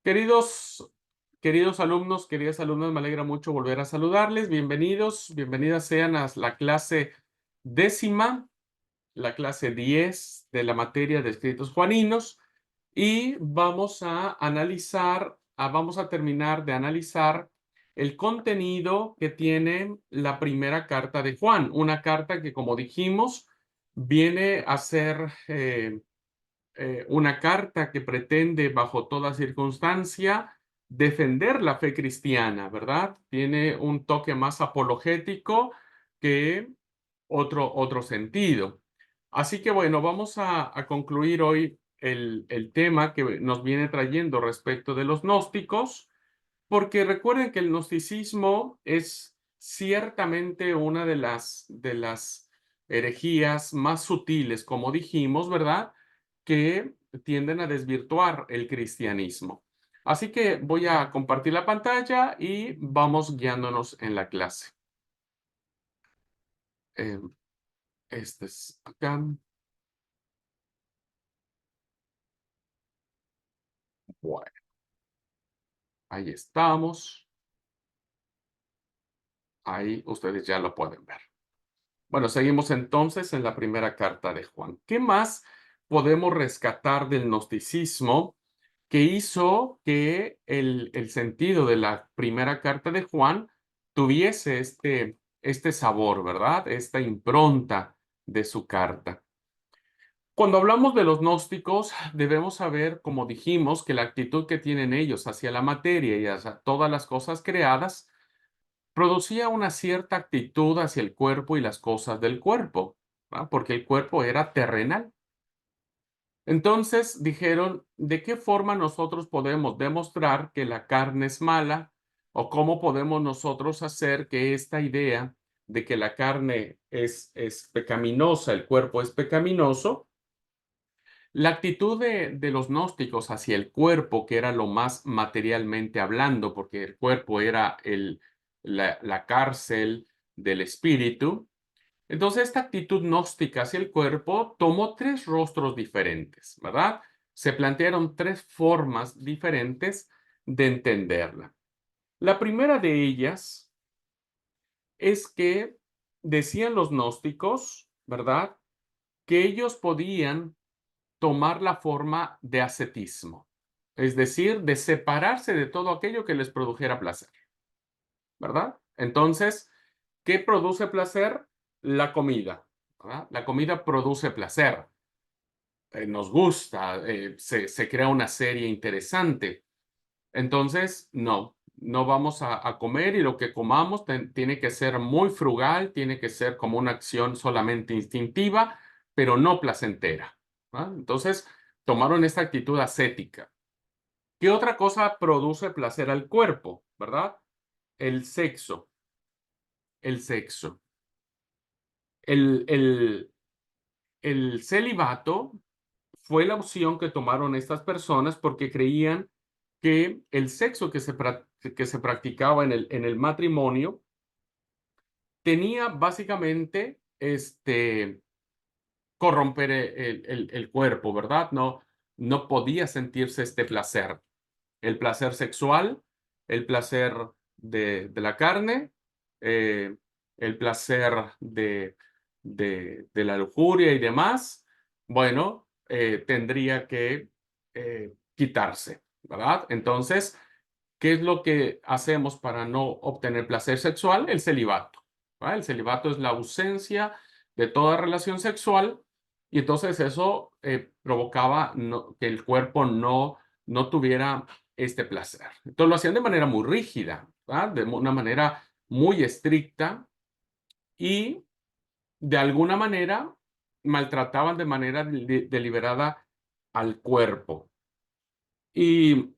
Queridos, queridos alumnos, queridas alumnas, me alegra mucho volver a saludarles. Bienvenidos, bienvenidas sean a la clase décima, la clase 10 de la materia de escritos juaninos. Y vamos a analizar, vamos a terminar de analizar el contenido que tiene la primera carta de Juan. Una carta que, como dijimos, viene a ser una carta que pretende bajo toda circunstancia defender la fe cristiana, ¿verdad? Tiene un toque más apologético que otro sentido. Así que bueno, vamos a concluir hoy el tema que nos viene trayendo respecto de los gnósticos, porque recuerden que el gnosticismo es ciertamente una de las herejías más sutiles, como dijimos, ¿verdad? Que tienden a desvirtuar el cristianismo. Así que voy a compartir la pantalla y vamos guiándonos en la clase. Eh, este es acá. Bueno, ahí estamos. Ahí ustedes ya lo pueden ver. Bueno, seguimos entonces en la primera carta de Juan. ¿Qué más podemos rescatar del gnosticismo que hizo que el sentido de la primera carta de Juan tuviese este sabor, ¿verdad? Esta impronta de su carta? Cuando hablamos de los gnósticos, debemos saber, como dijimos, que la actitud que tienen ellos hacia la materia y hacia todas las cosas creadas producía una cierta actitud hacia el cuerpo y las cosas del cuerpo, ¿va? Porque el cuerpo era terrenal. Entonces dijeron, ¿de qué forma nosotros podemos demostrar que la carne es mala? ¿O cómo podemos nosotros hacer que esta idea de que la carne es pecaminosa, el cuerpo es pecaminoso? La actitud de los gnósticos hacia el cuerpo, que era lo más materialmente hablando, porque el cuerpo era la cárcel del espíritu. Entonces, esta actitud gnóstica hacia el cuerpo tomó tres rostros diferentes, ¿verdad? Se plantearon tres formas diferentes de entenderla. La primera de ellas es que decían los gnósticos, ¿verdad? Que ellos podían tomar la forma de ascetismo, es decir, de separarse de todo aquello que les produjera placer, ¿verdad? Entonces, ¿qué produce placer? La comida, ¿verdad? La comida produce placer, nos gusta, se crea una serie interesante. Entonces, no vamos a comer y lo que comamos tiene que ser muy frugal, tiene que ser como una acción solamente instintiva, pero no placentera, ¿va? Entonces, tomaron esta actitud ascética. ¿Qué otra cosa produce placer al cuerpo, verdad? El sexo, el sexo. El, el, el celibato fue la opción que tomaron estas personas porque creían que el sexo que se practicaba en el matrimonio tenía básicamente corromper el cuerpo, ¿verdad? No podía sentirse este placer. El placer sexual, el placer de la carne, eh, el placer de la lujuria y demás, bueno, tendría que quitarse, ¿verdad? Entonces, ¿qué es lo que hacemos para no obtener placer sexual? El celibato, ¿verdad? El celibato es la ausencia de toda relación sexual y entonces eso provocaba que el cuerpo no tuviera este placer. Entonces lo hacían de manera muy rígida, ¿verdad? De una manera muy estricta y de alguna manera maltrataban de manera deliberada al cuerpo. Y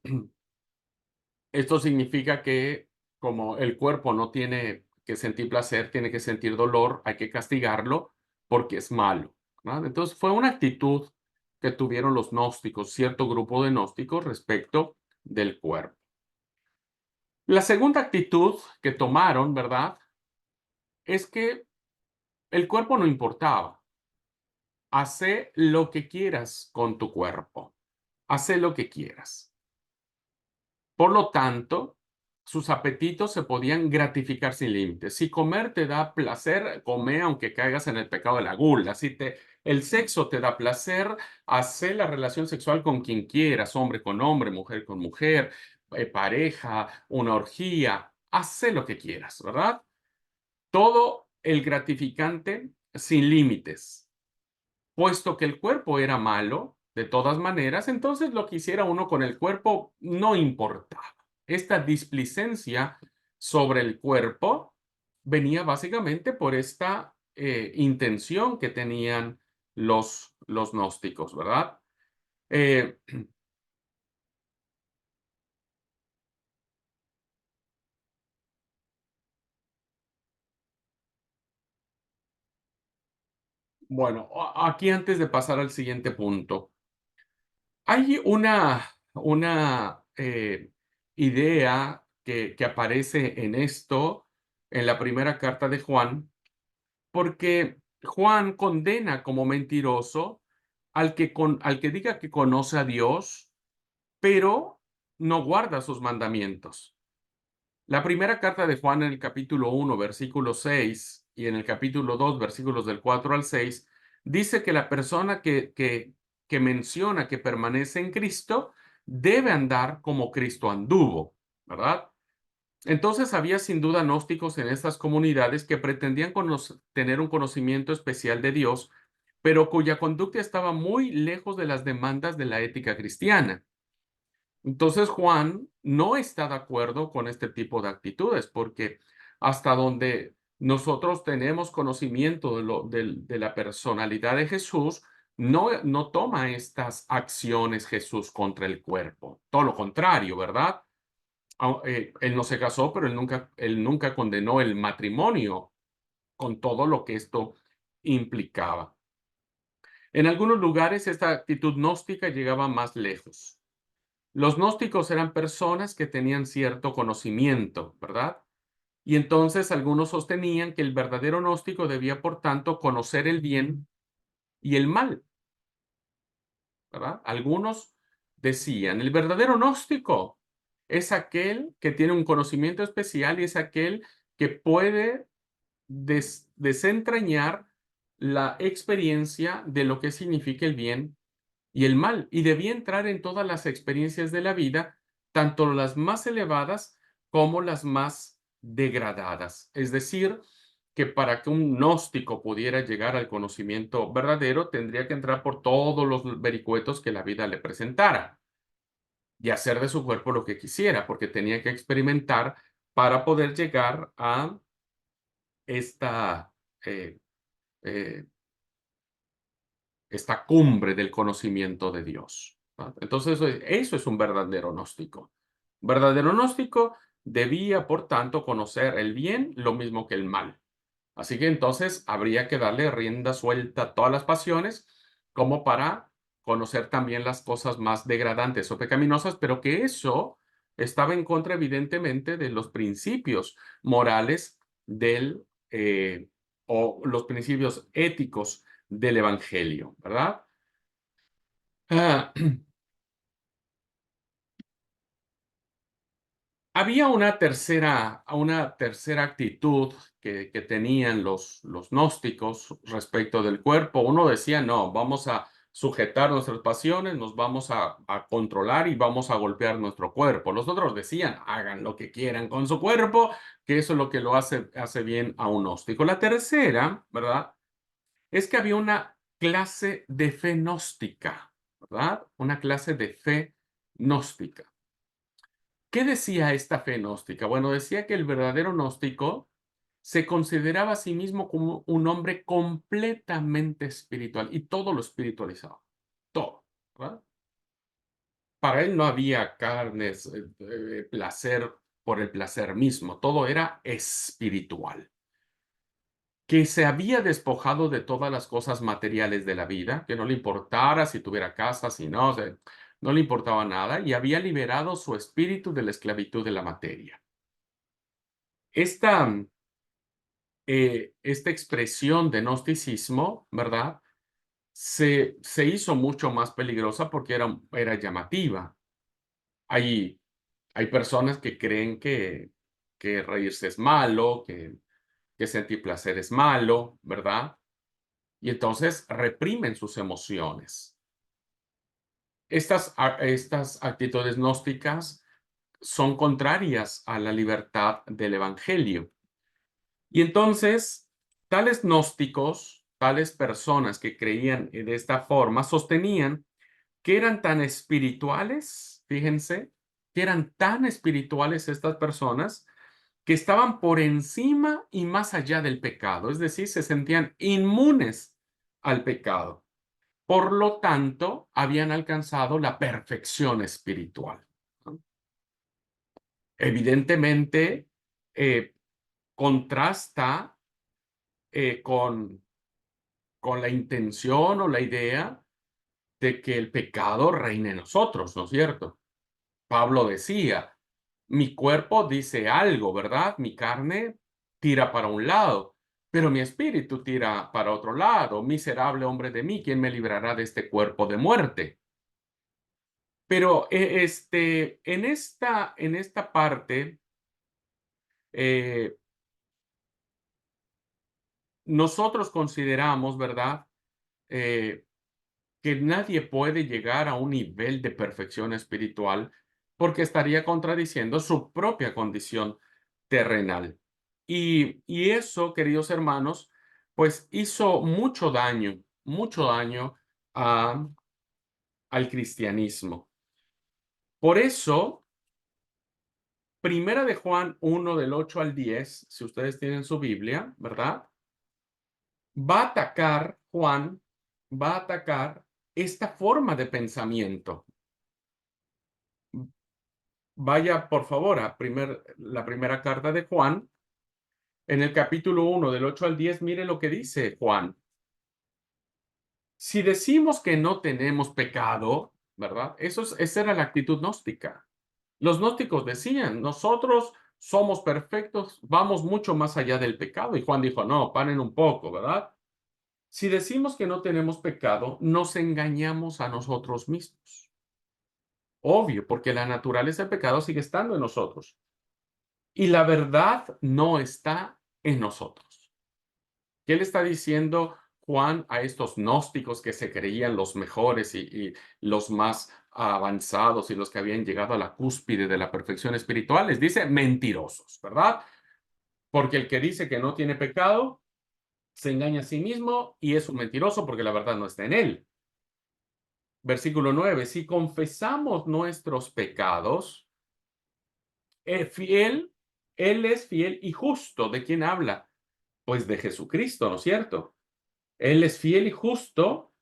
esto significa que como el cuerpo no tiene que sentir placer, tiene que sentir dolor, hay que castigarlo porque es malo, ¿verdad? Entonces fue una actitud que tuvieron los gnósticos, cierto grupo de gnósticos respecto del cuerpo. La segunda actitud que tomaron, ¿verdad? Es que el cuerpo no importaba. Hace lo que quieras con tu cuerpo. Hace lo que quieras. Por lo tanto, sus apetitos se podían gratificar sin límites. Si comer te da placer, come aunque caigas en el pecado de la gula. Si el sexo te da placer, hace la relación sexual con quien quieras, hombre con hombre, mujer con mujer, pareja, una orgía, hace lo que quieras, ¿verdad? Todo el gratificante sin límites. Puesto que el cuerpo era malo, de todas maneras, entonces lo que hiciera uno con el cuerpo no importaba. Esta displicencia sobre el cuerpo venía básicamente por esta intención que tenían los gnósticos, ¿verdad? Eh, bueno, aquí antes de pasar al siguiente punto, hay una idea que aparece en esto, en la primera carta de Juan, porque Juan condena como mentiroso al que diga que conoce a Dios, pero no guarda sus mandamientos. La primera carta de Juan en el capítulo 1, versículo 6, y en el capítulo 2, versículos del 4 al 6, dice que la persona que menciona que permanece en Cristo debe andar como Cristo anduvo, ¿verdad? Entonces había sin duda gnósticos en estas comunidades que pretendían tener un conocimiento especial de Dios, pero cuya conducta estaba muy lejos de las demandas de la ética cristiana. Entonces Juan no está de acuerdo con este tipo de actitudes, porque hasta donde nosotros tenemos conocimiento de la personalidad de Jesús, no toma estas acciones Jesús contra el cuerpo. Todo lo contrario, ¿verdad? Él no se casó, pero él nunca condenó el matrimonio con todo lo que esto implicaba. En algunos lugares esta actitud gnóstica llegaba más lejos. Los gnósticos eran personas que tenían cierto conocimiento, ¿verdad? Y entonces algunos sostenían que el verdadero gnóstico debía, por tanto, conocer el bien y el mal, ¿verdad? Algunos decían, el verdadero gnóstico es aquel que tiene un conocimiento especial y es aquel que puede desentrañar la experiencia de lo que significa el bien y el mal, y debía entrar en todas las experiencias de la vida, tanto las más elevadas como las más degradadas. Es decir, que para que un gnóstico pudiera llegar al conocimiento verdadero, tendría que entrar por todos los vericuetos que la vida le presentara y hacer de su cuerpo lo que quisiera, porque tenía que experimentar para poder llegar a esta, eh, eh, esta cumbre del conocimiento de Dios, ¿no? Entonces, eso es un verdadero gnóstico. Un verdadero gnóstico debía, por tanto, conocer el bien lo mismo que el mal. Así que entonces habría que darle rienda suelta a todas las pasiones como para conocer también las cosas más degradantes o pecaminosas, pero que eso estaba en contra, evidentemente, de los principios morales del, o los principios éticos del Evangelio, ¿verdad? Ah, había una tercera actitud que tenían los gnósticos respecto del cuerpo. Uno decía, no, vamos a sujetar nuestras pasiones, nos vamos a controlar y vamos a golpear nuestro cuerpo. Los otros decían, hagan lo que quieran con su cuerpo, que eso es lo que lo hace bien a un gnóstico. La tercera, ¿verdad? Es que había una clase de fe gnóstica, ¿verdad? Una clase de fe gnóstica. ¿Qué decía esta fe gnóstica? Bueno, decía que el verdadero gnóstico se consideraba a sí mismo como un hombre completamente espiritual y todo lo espiritualizaba, todo, ¿verdad? Para él no había carnes, placer por el placer mismo, todo era espiritual. Que se había despojado de todas las cosas materiales de la vida, que no le importara si tuviera casa, si no, o sea, no le importaba nada, y había liberado su espíritu de la esclavitud de la materia. Esta, esta expresión de gnosticismo, ¿verdad? Se hizo mucho más peligrosa porque era llamativa. Hay Hay personas que creen que reírse es malo, que sentir placer es malo, ¿verdad? Y entonces reprimen sus emociones. Estas actitudes gnósticas son contrarias a la libertad del evangelio. Y entonces, tales gnósticos, tales personas que creían de esta forma, sostenían que eran tan espirituales, fíjense, que eran tan espirituales estas personas que estaban por encima y más allá del pecado, es decir, se sentían inmunes al pecado. Por lo tanto, habían alcanzado la perfección espiritual, ¿no? Evidentemente, eh, contrasta con la intención o la idea de que el pecado reine en nosotros, ¿no es cierto? Pablo decía, mi cuerpo dice algo, ¿verdad? Mi carne tira para un lado, pero mi espíritu tira para otro lado. Miserable hombre de mí, ¿quién me librará de este cuerpo de muerte? Pero en esta parte, eh, nosotros consideramos, ¿verdad? Eh, que nadie puede llegar a un nivel de perfección espiritual porque estaría contradiciendo su propia condición terrenal. Y eso, queridos hermanos, pues hizo mucho daño a- al cristianismo. Por eso, Primera de Juan 1 del 8 al 10, si ustedes tienen su Biblia, ¿verdad? Va a atacar, Juan, va a atacar esta forma de pensamiento. Vaya, por favor, la primera carta de Juan, en el capítulo 1, del 8 al 10, mire lo que dice Juan. Si decimos que no tenemos pecado, ¿verdad? Esa era la actitud gnóstica. Los gnósticos decían, nosotros somos perfectos, vamos mucho más allá del pecado. Y Juan dijo, no, paren un poco, ¿verdad? Si decimos que no tenemos pecado, nos engañamos a nosotros mismos. Obvio, porque la naturaleza del pecado sigue estando en nosotros. Y la verdad no está en nosotros. ¿Qué le está diciendo Juan a estos gnósticos que se creían los mejores y los más avanzados y los que habían llegado a la cúspide de la perfección espiritual? Les dice mentirosos, ¿verdad? Porque el que dice que no tiene pecado se engaña a sí mismo y es un mentiroso porque la verdad no está en él. Versículo 9, si confesamos nuestros pecados, fiel, Él es fiel y justo. ¿De quién habla? Pues de Jesucristo, ¿no es cierto? Él es fiel y justo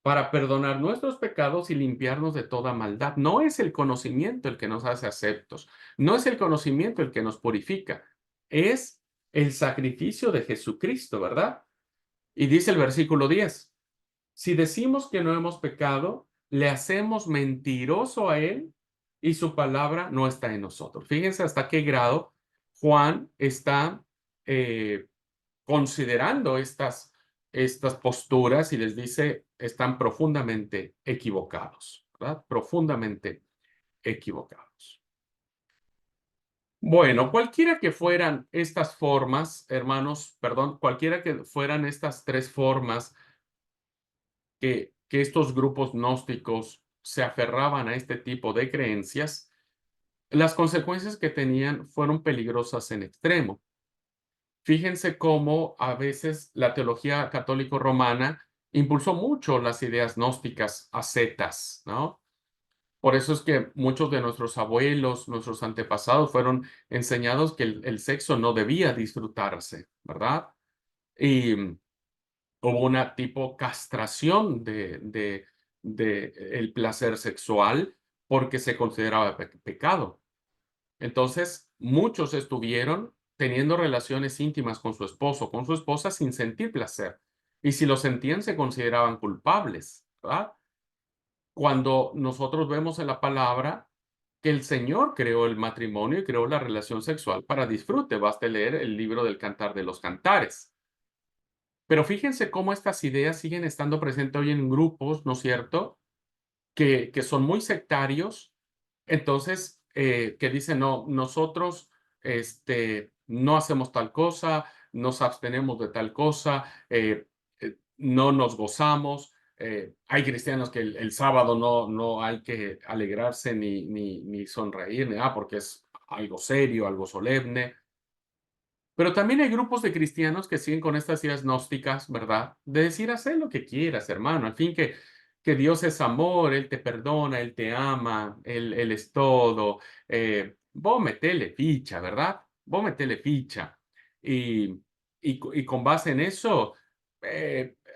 para perdonar nuestros pecados y limpiarnos de toda maldad. No es el conocimiento el que nos hace aceptos, no es el conocimiento el que nos purifica, es el sacrificio de Jesucristo, ¿verdad? Y dice el versículo 10, si decimos que no hemos pecado, le hacemos mentiroso a Él y su palabra no está en nosotros. Fíjense hasta qué grado Juan está eh, considerando estas posturas y les dice, están profundamente equivocados, ¿verdad? Profundamente equivocados. Bueno, cualquiera que fueran estas formas, hermanos, perdón, cualquiera que fueran estas tres formas que estos grupos gnósticos se aferraban a este tipo de creencias, las consecuencias que tenían fueron peligrosas en extremo. Fíjense cómo a veces la teología católico-romana impulsó mucho las ideas gnósticas ascetas, ¿no? Por eso es que muchos de nuestros abuelos, nuestros antepasados fueron enseñados que el sexo no debía disfrutarse, ¿verdad? Y hubo una tipo castración de el placer sexual porque se consideraba pecado. Entonces, muchos estuvieron teniendo relaciones íntimas con su esposo, con su esposa, sin sentir placer. Y si lo sentían, se consideraban culpables, ¿verdad? Cuando nosotros vemos en la palabra que el Señor creó el matrimonio y creó la relación sexual para disfrute, basta leer el libro del Cantar de los Cantares. Pero fíjense cómo estas ideas siguen estando presentes hoy en grupos, ¿no es cierto? Que son muy sectarios. Entonces, que dicen, no, nosotros no hacemos tal cosa, nos abstenemos de tal cosa, no nos gozamos. Hay cristianos que el sábado no hay que alegrarse ni sonreír, ni nada, porque es algo serio, algo solemne. Pero también hay grupos de cristianos que siguen con estas ideas gnósticas, ¿verdad? De decir, haz lo que quieras, hermano. Al fin que Dios es amor, Él te perdona, Él te ama, Él es todo. Vos metele ficha, ¿verdad? Vos metele ficha. Y, y con base en eso,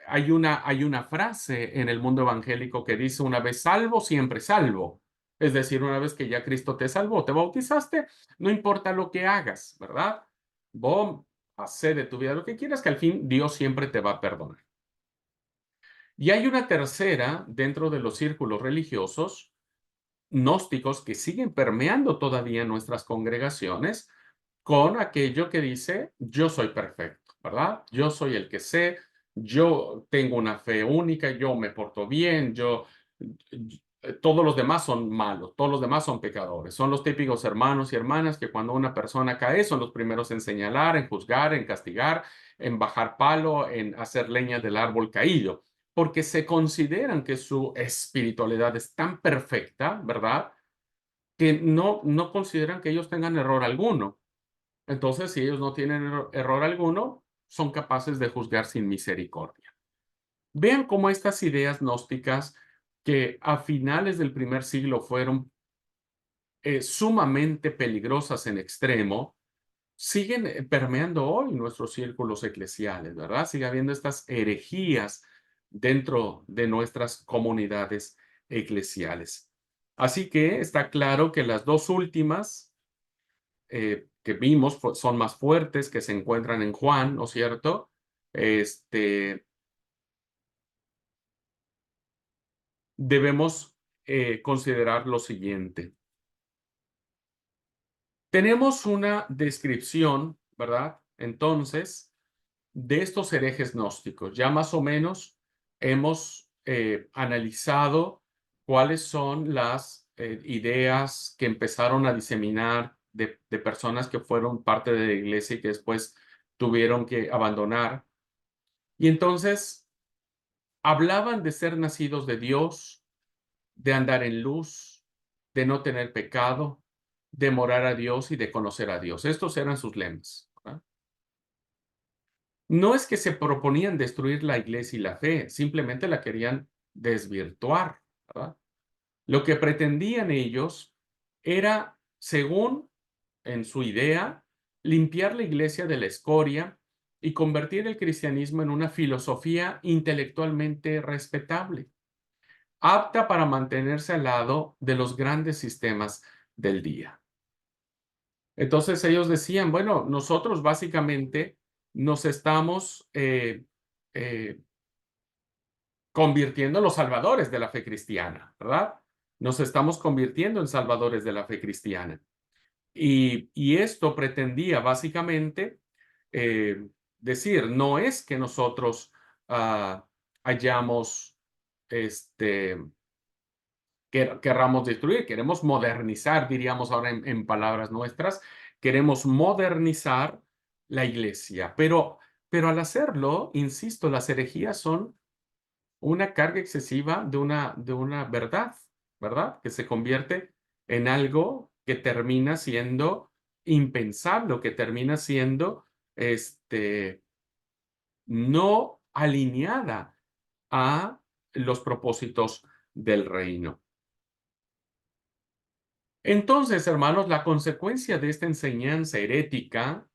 hay una frase en el mundo evangélico que dice, una vez salvo, siempre salvo. Es decir, una vez que ya Cristo te salvó, te bautizaste, no importa lo que hagas, ¿verdad? Vos hacé de tu vida lo que quieras, que al fin Dios siempre te va a perdonar. Y hay una tercera dentro de los círculos religiosos gnósticos que siguen permeando todavía nuestras congregaciones con aquello que dice, yo soy perfecto, ¿verdad? Yo soy el que sé, yo tengo una fe única, yo me porto bien, todos los demás son malos, todos los demás son pecadores. Son los típicos hermanos y hermanas que cuando una persona cae son los primeros en señalar, en juzgar, en castigar, en bajar palo, en hacer leña del árbol caído, porque se consideran que su espiritualidad es tan perfecta, ¿verdad? Que no consideran que ellos tengan error alguno. Entonces, si ellos no tienen error alguno, son capaces de juzgar sin misericordia. Vean cómo estas ideas gnósticas, que a finales del primer siglo fueron sumamente peligrosas en extremo, siguen permeando hoy nuestros círculos eclesiales, ¿verdad? Sigue habiendo estas herejías dentro de nuestras comunidades eclesiales. Así que está claro que las dos últimas que vimos son más fuertes, que se encuentran en Juan, ¿no es cierto? Este, debemos considerar lo siguiente. Tenemos una descripción, ¿verdad? Entonces, de estos herejes gnósticos. Ya más o menos hemos analizado cuáles son las ideas que empezaron a diseminar de personas que fueron parte de la iglesia y que después tuvieron que abandonar. Y entonces hablaban de ser nacidos de Dios, de andar en luz, de no tener pecado, de morar a Dios y de conocer a Dios. Estos eran sus lemas, ¿verdad? No es que se proponían destruir la iglesia y la fe, simplemente la querían desvirtuar, ¿verdad? Lo que pretendían ellos era, según en su idea, limpiar la iglesia de la escoria y convertir el cristianismo en una filosofía intelectualmente respetable, apta para mantenerse al lado de los grandes sistemas del día. Entonces ellos decían, bueno, nosotros básicamente nos estamos eh, convirtiendo en los salvadores de la fe cristiana, ¿verdad? Nos estamos convirtiendo en salvadores de la fe cristiana. Y esto pretendía básicamente decir, no es que nosotros hayamos, este, querramos destruir, queremos modernizar, diríamos ahora en palabras nuestras, queremos modernizar la iglesia, pero al hacerlo, insisto, las herejías son una carga excesiva de una verdad, ¿verdad? Que se convierte en algo que termina siendo impensable, o que termina siendo, no alineada a los propósitos del reino. Entonces, hermanos, la consecuencia de esta enseñanza herética,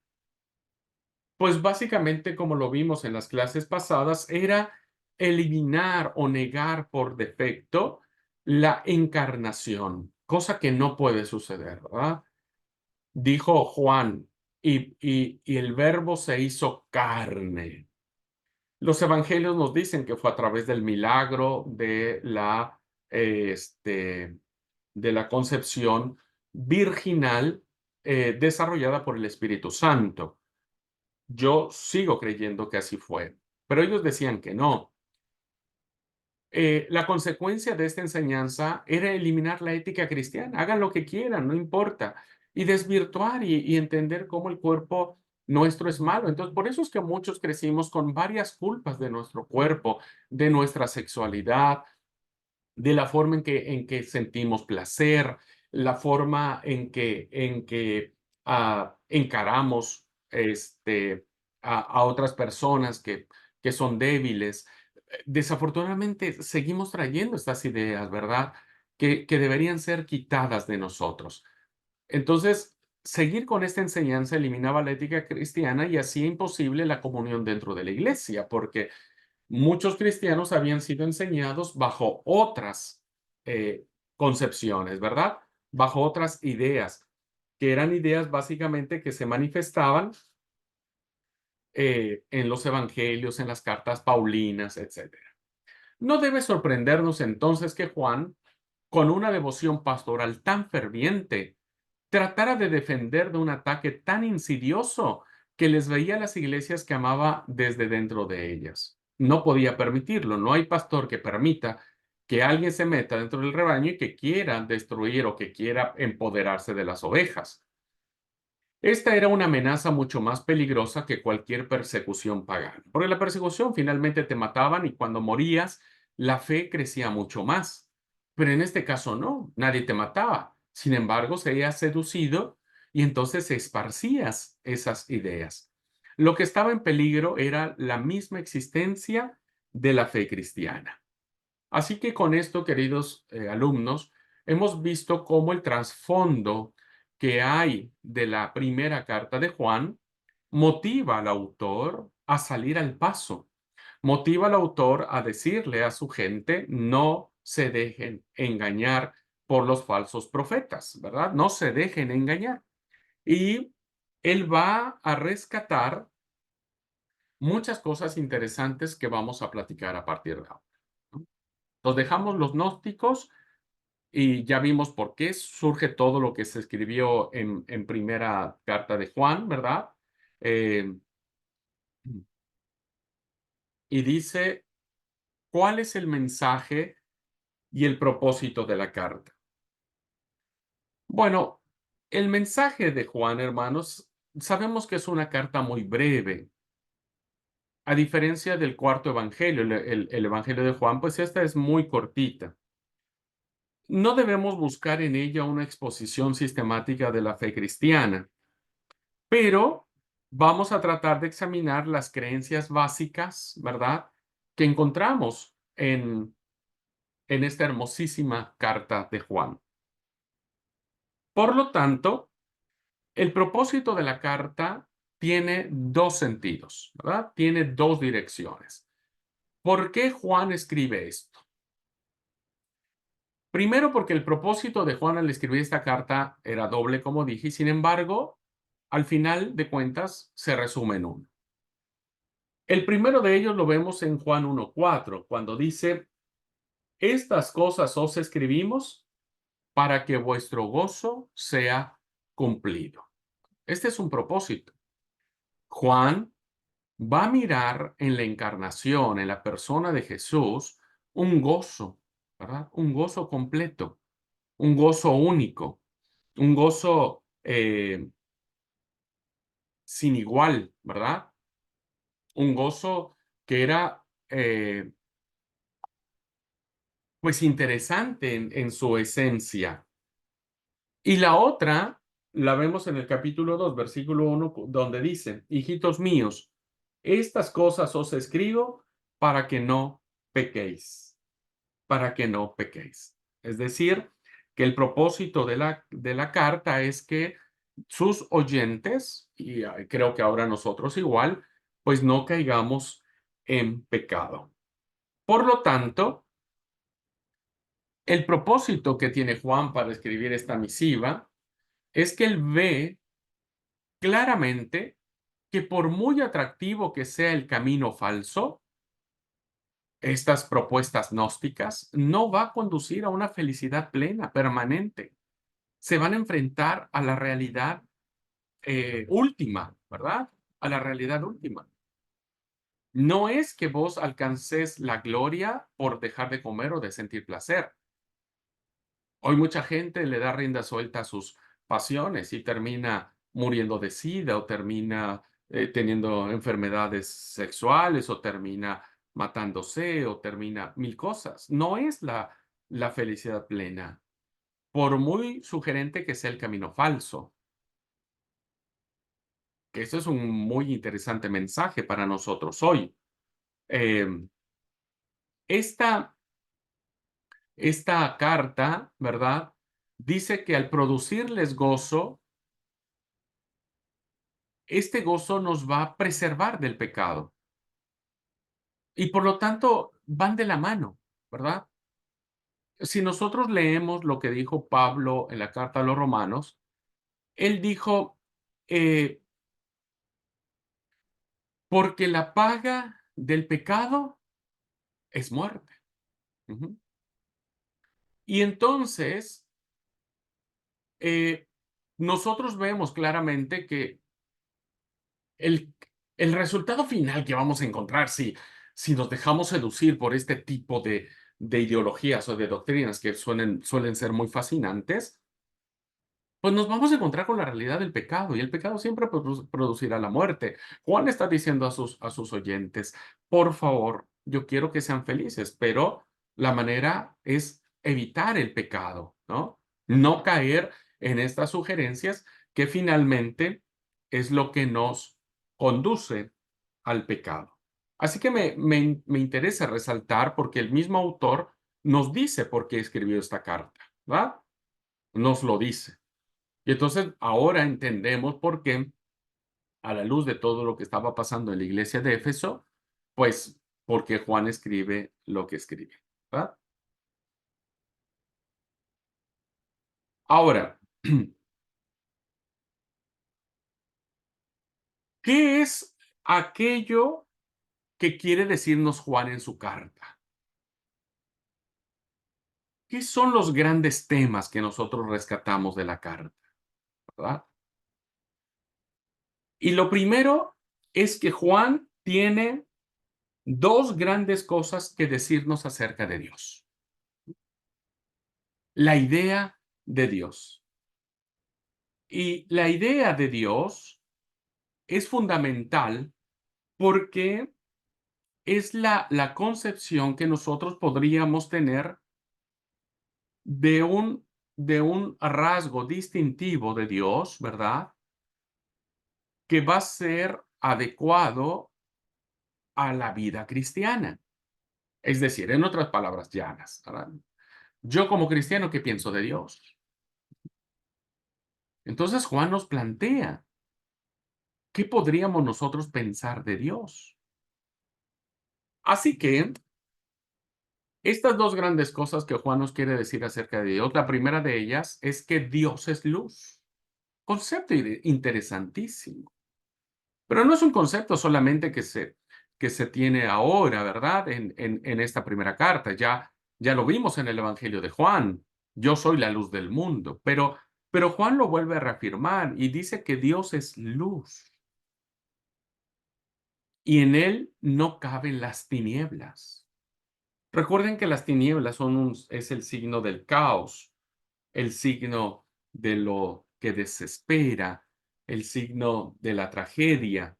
pues básicamente, como lo vimos en las clases pasadas, era eliminar o negar por defecto la encarnación, cosa que no puede suceder, ¿verdad? Dijo Juan, y el verbo se hizo carne. Los evangelios nos dicen que fue a través del milagro de la concepción virginal desarrollada por el Espíritu Santo. Yo sigo creyendo que así fue, pero ellos decían que no. La consecuencia de esta enseñanza era eliminar la ética cristiana. Hagan lo que quieran, no importa. Y desvirtuar y entender cómo el cuerpo nuestro es malo. Entonces, por eso es que muchos crecimos con varias culpas de nuestro cuerpo, de nuestra sexualidad, de la forma en que sentimos placer, la forma en que encaramos a otras personas que son débiles. Desafortunadamente, seguimos trayendo estas ideas, ¿verdad? Que deberían ser quitadas de nosotros. Entonces, seguir con esta enseñanza eliminaba la ética cristiana y hacía imposible la comunión dentro de la iglesia, porque muchos cristianos habían sido enseñados bajo otras concepciones, ¿verdad? Bajo otras ideas, que eran ideas básicamente que se manifestaban en los evangelios, en las cartas paulinas, etcétera. No debe sorprendernos entonces que Juan, con una devoción pastoral tan ferviente, tratara de defender de un ataque tan insidioso que les veía a las iglesias que amaba desde dentro de ellas. No podía permitirlo. No hay pastor que permita que alguien se meta dentro del rebaño y que quiera destruir o que quiera empoderarse de las ovejas. Esta era una amenaza mucho más peligrosa que cualquier persecución pagana, porque la persecución finalmente te mataban y cuando morías, la fe crecía mucho más. Pero en este caso no, nadie te mataba. Sin embargo, serías seducido y entonces esparcías esas ideas. Lo que estaba en peligro era la misma existencia de la fe cristiana. Así que con esto, queridos alumnos, hemos visto cómo el trasfondo que hay de la primera carta de Juan motiva al autor a salir al paso, motiva al autor a decirle a su gente, no se dejen engañar por los falsos profetas, ¿verdad? No se dejen engañar. Y él va a rescatar muchas cosas interesantes que vamos a platicar a partir de ahora, ¿no? Los dejamos los gnósticos y ya vimos por qué surge todo lo que se escribió en primera carta de Juan, ¿verdad? Eh, y dice, ¿cuál es el mensaje y el propósito de la carta? Bueno, el mensaje de Juan, hermanos, sabemos que es una carta muy breve. A diferencia del cuarto evangelio, el evangelio de Juan, pues esta es muy cortita. No debemos buscar en ella una exposición sistemática de la fe cristiana, pero vamos a tratar de examinar las creencias básicas, ¿verdad? Que encontramos en esta hermosísima carta de Juan. Por lo tanto, el propósito de la carta tiene dos sentidos, ¿verdad? Tiene dos direcciones. ¿Por qué Juan escribe esto? Primero, porque el propósito de Juan al escribir esta carta era doble, como dije, y sin embargo, al final de cuentas, se resume en uno. El primero de ellos lo vemos en Juan 1:4, cuando dice, estas cosas os escribimos para que vuestro gozo sea cumplido. Este es un propósito. Juan va a mirar en la encarnación, en la persona de Jesús, un gozo, ¿verdad? Un gozo completo, un gozo único, un gozo sin igual, ¿verdad? Un gozo que era, pues, interesante en su esencia. Y la otra la vemos en el capítulo 2, versículo 1, donde dice, hijitos míos, estas cosas os escribo para que no pequéis, para que no pequéis. Es decir, que el propósito de la carta es que sus oyentes, y creo que ahora nosotros igual, pues no caigamos en pecado. Por lo tanto, el propósito que tiene Juan para escribir esta misiva es que él ve claramente que por muy atractivo que sea el camino falso, estas propuestas gnósticas no va a conducir a una felicidad plena, permanente. Se van a enfrentar a la realidad última, ¿verdad? A la realidad última. No es que vos alcances la gloria por dejar de comer o de sentir placer. Hoy mucha gente le da rienda suelta a sus pasiones y termina muriendo de sida o termina teniendo enfermedades sexuales o termina matándose o termina mil cosas. No es la felicidad plena, por muy sugerente que sea el camino falso. Que eso es un muy interesante mensaje para nosotros hoy. Em, esta, esta carta, ¿verdad? Dice que al producirles gozo, este gozo nos va a preservar del pecado y por lo tanto van de la mano, ¿verdad? Si nosotros leemos lo que dijo Pablo en la carta a los romanos, él dijo, eh, porque la paga del pecado es muerte. Ujú. Y entonces, eh, nosotros vemos claramente que el, el resultado final que vamos a encontrar si nos dejamos seducir por este tipo de ideologías o de doctrinas que suelen ser muy fascinantes, pues nos vamos a encontrar con la realidad del pecado y el pecado siempre producirá la muerte. Juan está diciendo a sus oyentes, por favor, yo quiero que sean felices, pero la manera es evitar el pecado, ¿no? No caer en estas sugerencias que finalmente es lo que nos conduce al pecado. Así que me interesa resaltar porque el mismo autor nos dice por qué escribió esta carta, ¿va? Nos lo dice. Y entonces ahora entendemos por qué, a la luz de todo lo que estaba pasando en la iglesia de Éfeso, pues, por qué Juan escribe lo que escribe, ¿verdad? Ahora, ¿qué es aquello que quiere decirnos Juan en su carta? ¿Qué son los grandes temas que nosotros rescatamos de la carta, verdad? Y lo primero es que Juan tiene dos grandes cosas que decirnos acerca de Dios. La idea de Dios. Y la idea de Dios es fundamental porque es la concepción que nosotros podríamos tener de de un rasgo distintivo de Dios, ¿verdad? Que va a ser adecuado a la vida cristiana. Es decir, en otras palabras llanas, ¿verdad? Yo como cristiano, ¿qué pienso de Dios? Entonces Juan nos plantea, ¿qué podríamos nosotros pensar de Dios? Así que estas dos grandes cosas que Juan nos quiere decir acerca de Dios, la primera de ellas es que Dios es luz. Concepto interesantísimo. Pero no es un concepto solamente que se tiene ahora, ¿verdad? En esta primera carta. Ya lo vimos en el Evangelio de Juan. Yo soy la luz del mundo. Pero Juan lo vuelve a reafirmar y dice que Dios es luz y en él no caben las tinieblas. Recuerden que las tinieblas es el signo del caos, el signo de lo que desespera, el signo de la tragedia,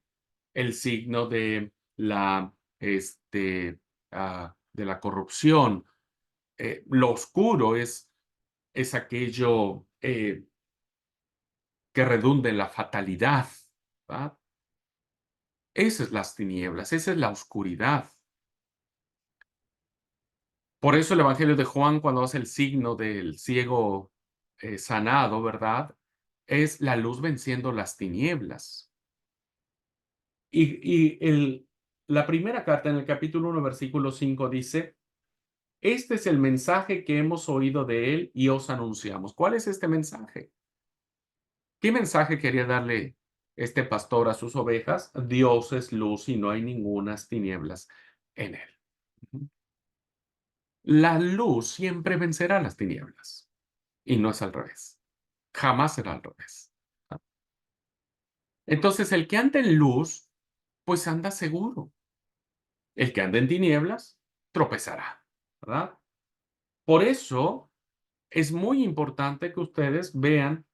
el signo de de la corrupción. Lo oscuro es aquello que redunda en la fatalidad, ¿verdad? Esas son las tinieblas, esa es la oscuridad. Por eso el Evangelio de Juan, cuando hace el signo del ciego sanado, ¿verdad? Es la luz venciendo las tinieblas. La primera carta en el capítulo 1, versículo 5 dice, este es el mensaje que hemos oído de él y os anunciamos. ¿Cuál es este mensaje? ¿Qué mensaje quería darle este pastor a sus ovejas? Dios es luz y no hay ningunas tinieblas en él. Ujú. La luz siempre vencerá las tinieblas y no es al revés. Jamás será al revés. Entonces, el que anda en luz, pues anda seguro. El que anda en tinieblas tropezará, ¿verdad? Por eso es muy importante que ustedes vean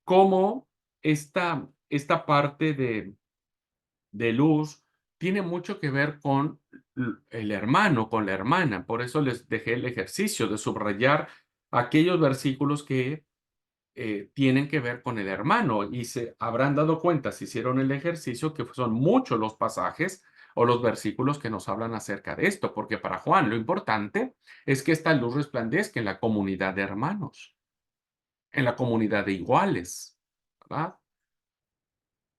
cómo esta parte de luz tiene mucho que ver con el hermano, con la hermana. Por eso les dejé el ejercicio de subrayar aquellos versículos que tienen que ver con el hermano. Y se habrán dado cuenta, si hicieron el ejercicio, que son muchos los pasajes o los versículos que nos hablan acerca de esto, porque para Juan lo importante es que esta luz resplandezca en la comunidad de hermanos, en la comunidad de iguales, ¿verdad?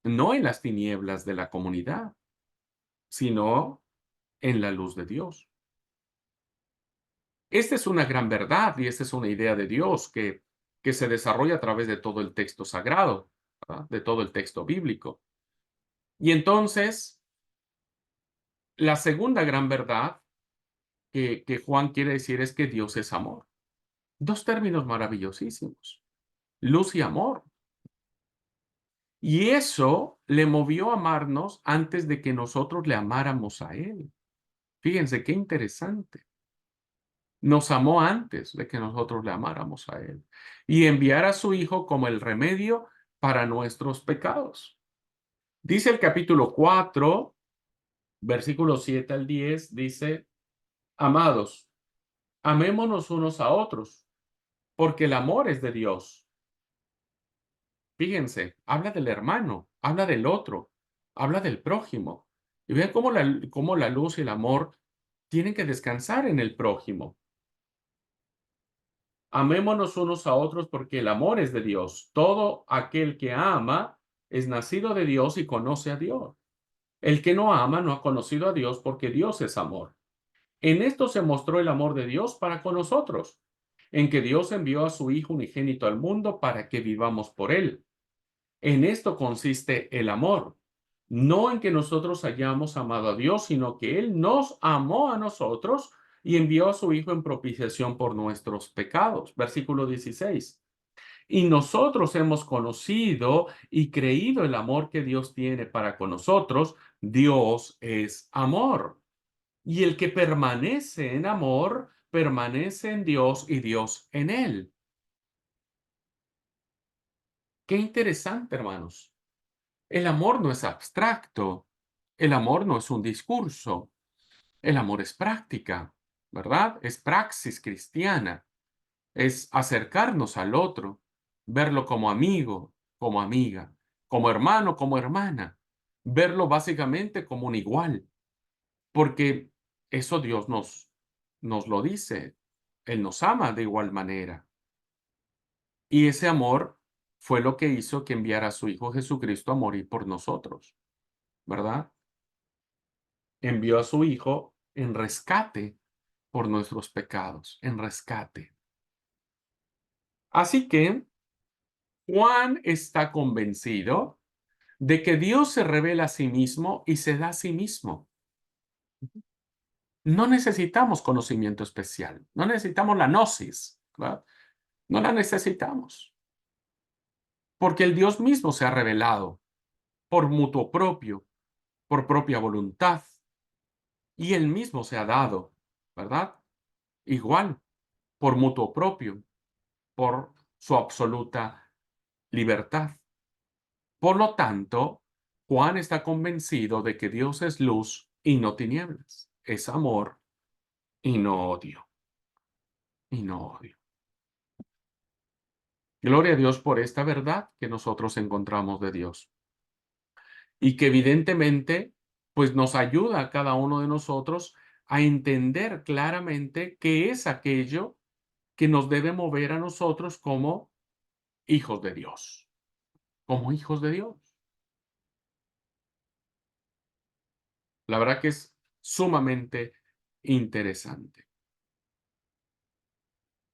No en las tinieblas de la comunidad, sino en la luz de Dios. Esta es una gran verdad y esta es una idea de Dios que se desarrolla a través de todo el texto sagrado, ¿verdad? De todo el texto bíblico. Y entonces, la segunda gran verdad que Juan quiere decir es que Dios es amor. Dos términos maravillosísimos, luz y amor. Y eso le movió a amarnos antes de que nosotros le amáramos a Él. Fíjense qué interesante. Nos amó antes de que nosotros le amáramos a Él. Y enviar a su Hijo como el remedio para nuestros pecados. Dice el capítulo 4, versículos 7 al 10, dice, amados, amémonos unos a otros, porque el amor es de Dios. Fíjense, habla del hermano, habla del otro, habla del prójimo. Y vean cómo la luz y el amor tienen que descansar en el prójimo. Amémonos unos a otros porque el amor es de Dios. Todo aquel que ama es nacido de Dios y conoce a Dios. El que no ama no ha conocido a Dios porque Dios es amor. En esto se mostró el amor de Dios para con nosotros, en que Dios envió a su Hijo unigénito al mundo para que vivamos por él. En esto consiste el amor, no en que nosotros hayamos amado a Dios, sino que Él nos amó a nosotros y envió a su Hijo en propiciación por nuestros pecados. Versículo 16. Y nosotros hemos conocido y creído el amor que Dios tiene para con nosotros. Dios es amor. Y el que permanece en amor, permanece en Dios y Dios en él. Qué interesante, hermanos. El amor no es abstracto, el amor no es un discurso, el amor es práctica, ¿verdad? Es praxis cristiana, es acercarnos al otro, verlo como amigo, como amiga, como hermano, como hermana, verlo básicamente como un igual, porque eso Dios nos lo dice, Él nos ama de igual manera. Y ese amor fue lo que hizo que enviara a su Hijo Jesucristo a morir por nosotros, ¿verdad? Envió a su Hijo en rescate por nuestros pecados, en rescate. Así que Juan está convencido de que Dios se revela a sí mismo y se da a sí mismo. No necesitamos conocimiento especial, no necesitamos la gnosis, ¿verdad? No la necesitamos, porque el Dios mismo se ha revelado por mutuo propio, por propia voluntad, y él mismo se ha dado, ¿verdad? Igual, por mutuo propio, por su absoluta libertad. Por lo tanto, Juan está convencido de que Dios es luz y no tinieblas, es amor y no odio, y no odio. Gloria a Dios por esta verdad que nosotros encontramos de Dios y que evidentemente pues nos ayuda a cada uno de nosotros a entender claramente qué es aquello que nos debe mover a nosotros como hijos de Dios, como hijos de Dios. La verdad que es sumamente interesante.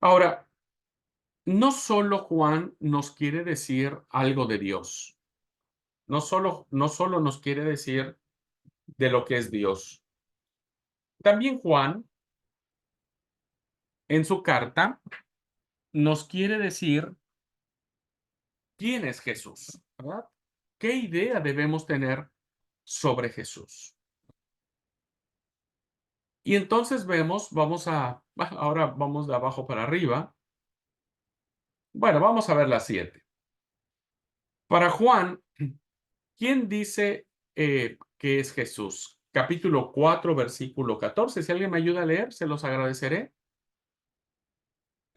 Ahora, no solo Juan nos quiere decir algo de Dios, no solo nos quiere decir de lo que es Dios. También Juan, en su carta, nos quiere decir quién es Jesús, ¿verdad? ¿Qué idea debemos tener sobre Jesús? Y entonces vemos, ahora vamos de abajo para arriba. Bueno, vamos a ver la 7. Para Juan, ¿quién dice que es Jesús? Capítulo 4, versículo 14. Si alguien me ayuda a leer, se los agradeceré.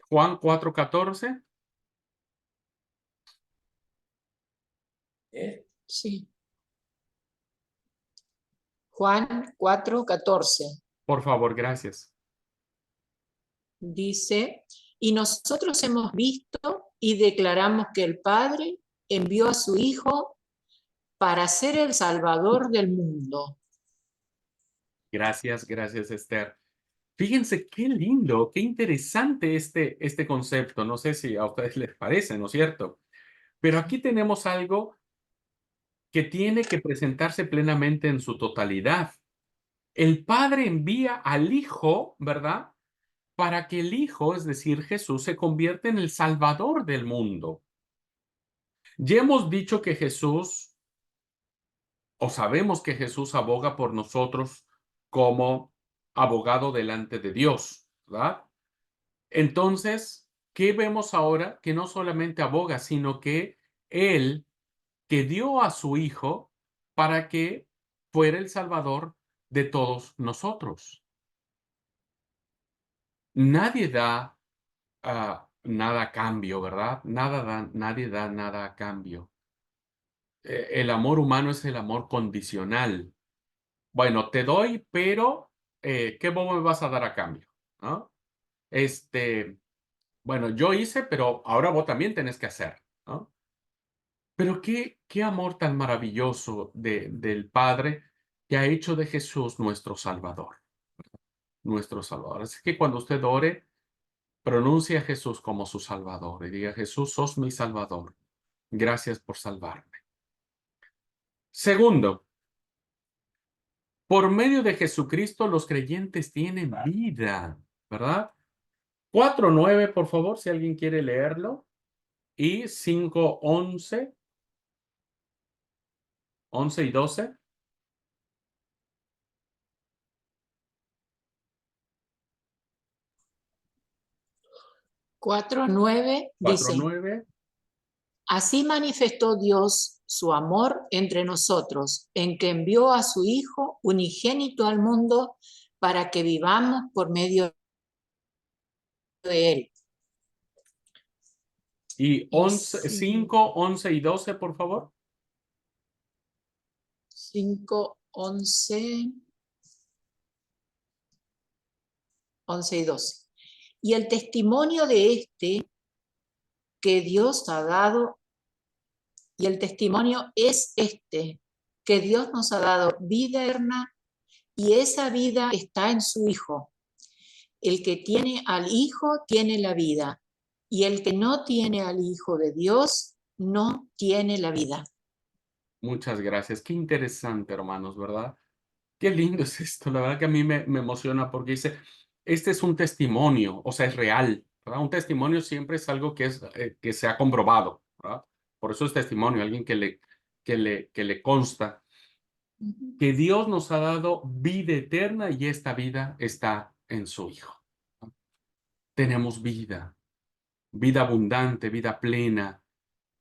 Juan 4, 14. Sí. Juan 4:14 Por favor, gracias. dice, y nosotros hemos visto y declaramos que el Padre envió a su Hijo para ser el Salvador del mundo. Gracias, gracias, Esther. Fíjense qué lindo, qué interesante este concepto. No sé si a ustedes les parece, ¿no es cierto? Pero aquí tenemos algo que tiene que presentarse plenamente en su totalidad. El Padre envía al Hijo, ¿verdad? Para que el Hijo, es decir, Jesús, se convierta en el Salvador del mundo. Ya hemos dicho que Jesús, o sabemos que Jesús aboga por nosotros como abogado delante de Dios, ¿verdad? Entonces, ¿qué vemos ahora? Que no solamente aboga, sino que Él, que dio a su Hijo para que fuera el Salvador de todos nosotros. Nadie da nada a cambio, ¿verdad? Nadie da nada a cambio. El amor humano es el amor condicional. Bueno, te doy, pero ¿qué vos me vas a dar a cambio? ¿No? Bueno, yo hice, pero ahora vos también tenés que hacer, ¿no? Pero qué amor tan maravilloso del Padre que ha hecho de Jesús nuestro Salvador, nuestro Salvador. Así que cuando usted ore, pronuncie a Jesús como su Salvador y diga, Jesús, sos mi Salvador. Gracias por salvarme. Segundo, por medio de Jesucristo los creyentes tienen vida, ¿verdad? 4:9, por favor, si alguien quiere leerlo. Y 5:11, 11 y 12. 4:9 dice, 4:9. así manifestó Dios su amor entre nosotros, en que envió a su Hijo unigénito al mundo para que vivamos por medio de él. Y Y 5, 11 y 12, por favor. 5, 11, 11 y 12. Y el testimonio de este que Dios ha dado, y el testimonio es este, que Dios nos ha dado vida eterna, y esa vida está en su Hijo. El que tiene al Hijo tiene la vida, y el que no tiene al Hijo de Dios no tiene la vida. Muchas gracias. Qué interesante, hermanos, ¿verdad? Qué lindo es esto. La verdad que a mí me emociona porque dice, este es un testimonio, o sea, es real, ¿verdad? Un testimonio siempre es algo que se ha comprobado, ¿verdad? Por eso es testimonio, alguien que le consta que Dios nos ha dado vida eterna y esta vida está en su Hijo. Tenemos vida, vida abundante, vida plena,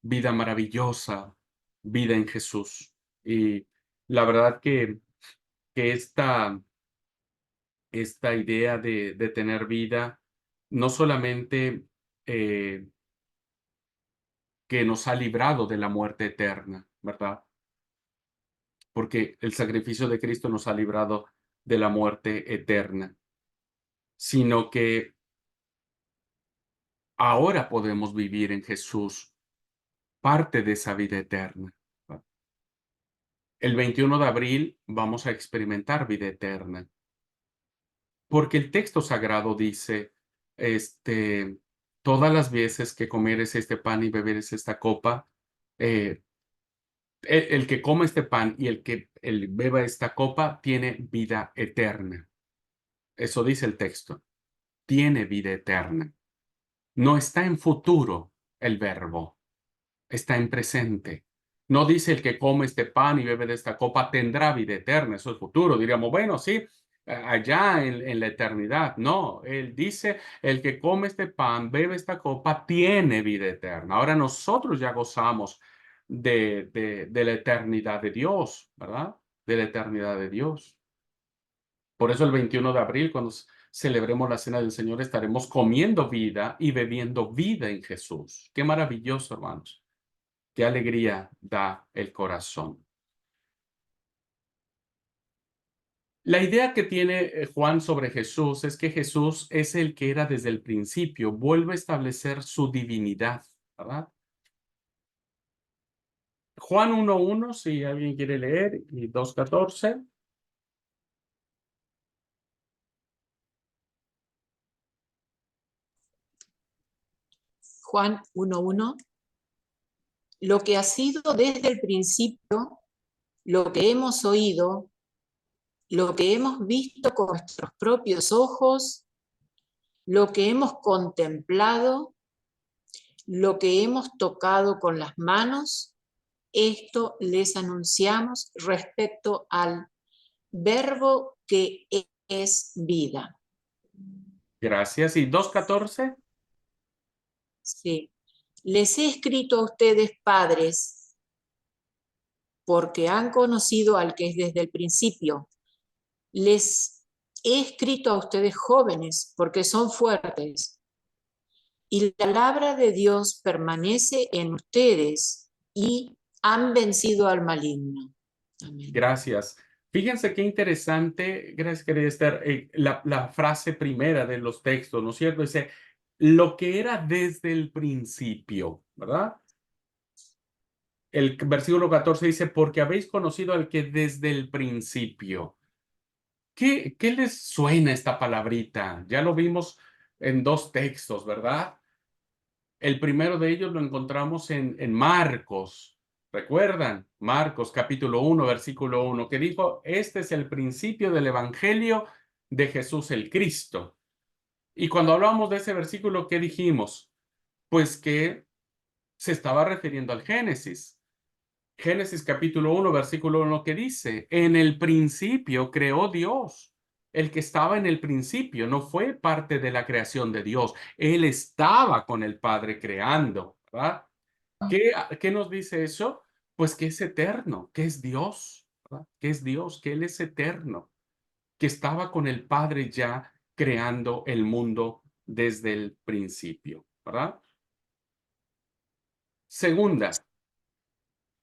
vida maravillosa, vida en Jesús. Y la verdad que esta idea de tener vida, no solamente que nos ha librado de la muerte eterna, ¿verdad? Porque el sacrificio de Cristo nos ha librado de la muerte eterna, sino que ahora podemos vivir en Jesús parte de esa vida eterna. El 21 de abril vamos a experimentar vida eterna. Porque el texto sagrado dice, todas las veces que comeres este pan y beberes esta copa, eh, el que come este pan y el beba esta copa tiene vida eterna. Eso dice el texto. Tiene vida eterna. No está en futuro el verbo, está en presente. No dice el que come este pan y bebe de esta copa tendrá vida eterna. Eso es futuro. Diríamos, bueno, sí, allá en la eternidad. No, él dice, el que come este pan, bebe esta copa, tiene vida eterna. Ahora nosotros ya gozamos de la eternidad de Dios, ¿verdad? De la eternidad de Dios. Por eso el 21 de abril, cuando celebremos la Cena del Señor, estaremos comiendo vida y bebiendo vida en Jesús. Qué maravilloso, hermanos. Qué alegría da el corazón. La idea que tiene Juan sobre Jesús es que Jesús es el que era desde el principio, vuelve a establecer su divinidad, ¿verdad? Juan 1:1, si alguien quiere leer, y 2:14. Juan 1:1. Lo que ha sido desde el principio, lo que hemos oído, lo que hemos visto con nuestros propios ojos, lo que hemos contemplado, lo que hemos tocado con las manos, esto les anunciamos respecto al verbo que es vida. Gracias. ¿Y 2:14? Sí. Les he escrito a ustedes, padres, porque han conocido al que es desde el principio. Les he escrito a ustedes, jóvenes, porque son fuertes. Y la palabra de Dios permanece en ustedes y han vencido al maligno. Amén. Gracias. Fíjense qué interesante, gracias querida Esther, la frase primera de los textos, ¿no es cierto? Dice, lo que era desde el principio, ¿verdad? El versículo 14 dice, porque habéis conocido al que desde el principio. ¿Qué les suena esta palabrita? Ya lo vimos en dos textos, ¿verdad? El primero de ellos lo encontramos en Marcos. ¿Recuerdan? Marcos capítulo 1, versículo 1, que dijo, este es el principio del evangelio de Jesús el Cristo. Y cuando hablamos de ese versículo, ¿qué dijimos? Pues que se estaba refiriendo al Génesis. Génesis capítulo 1, versículo 1, que dice, en el principio creó Dios. El que estaba en el principio no fue parte de la creación de Dios. Él estaba con el Padre creando, ¿verdad? ¿Qué nos dice eso? Pues que es eterno, que es Dios, ¿verdad? Que es Dios, que Él es eterno, que estaba con el Padre ya creando el mundo desde el principio, ¿verdad? Segunda,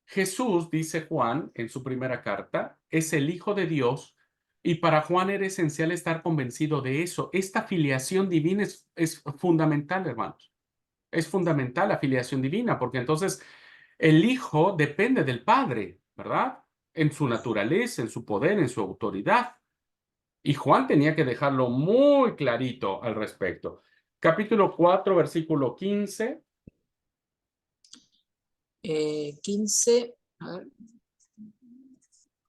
Jesús, dice Juan en su primera carta, es el Hijo de Dios y para Juan era esencial estar convencido de eso. Esta filiación divina es fundamental, hermanos. Es fundamental la filiación divina, porque entonces el Hijo depende del Padre, ¿verdad? En su naturaleza, en su poder, en su autoridad. Y Juan tenía que dejarlo muy clarito al respecto. Capítulo 4, versículo 15. 15, a ver,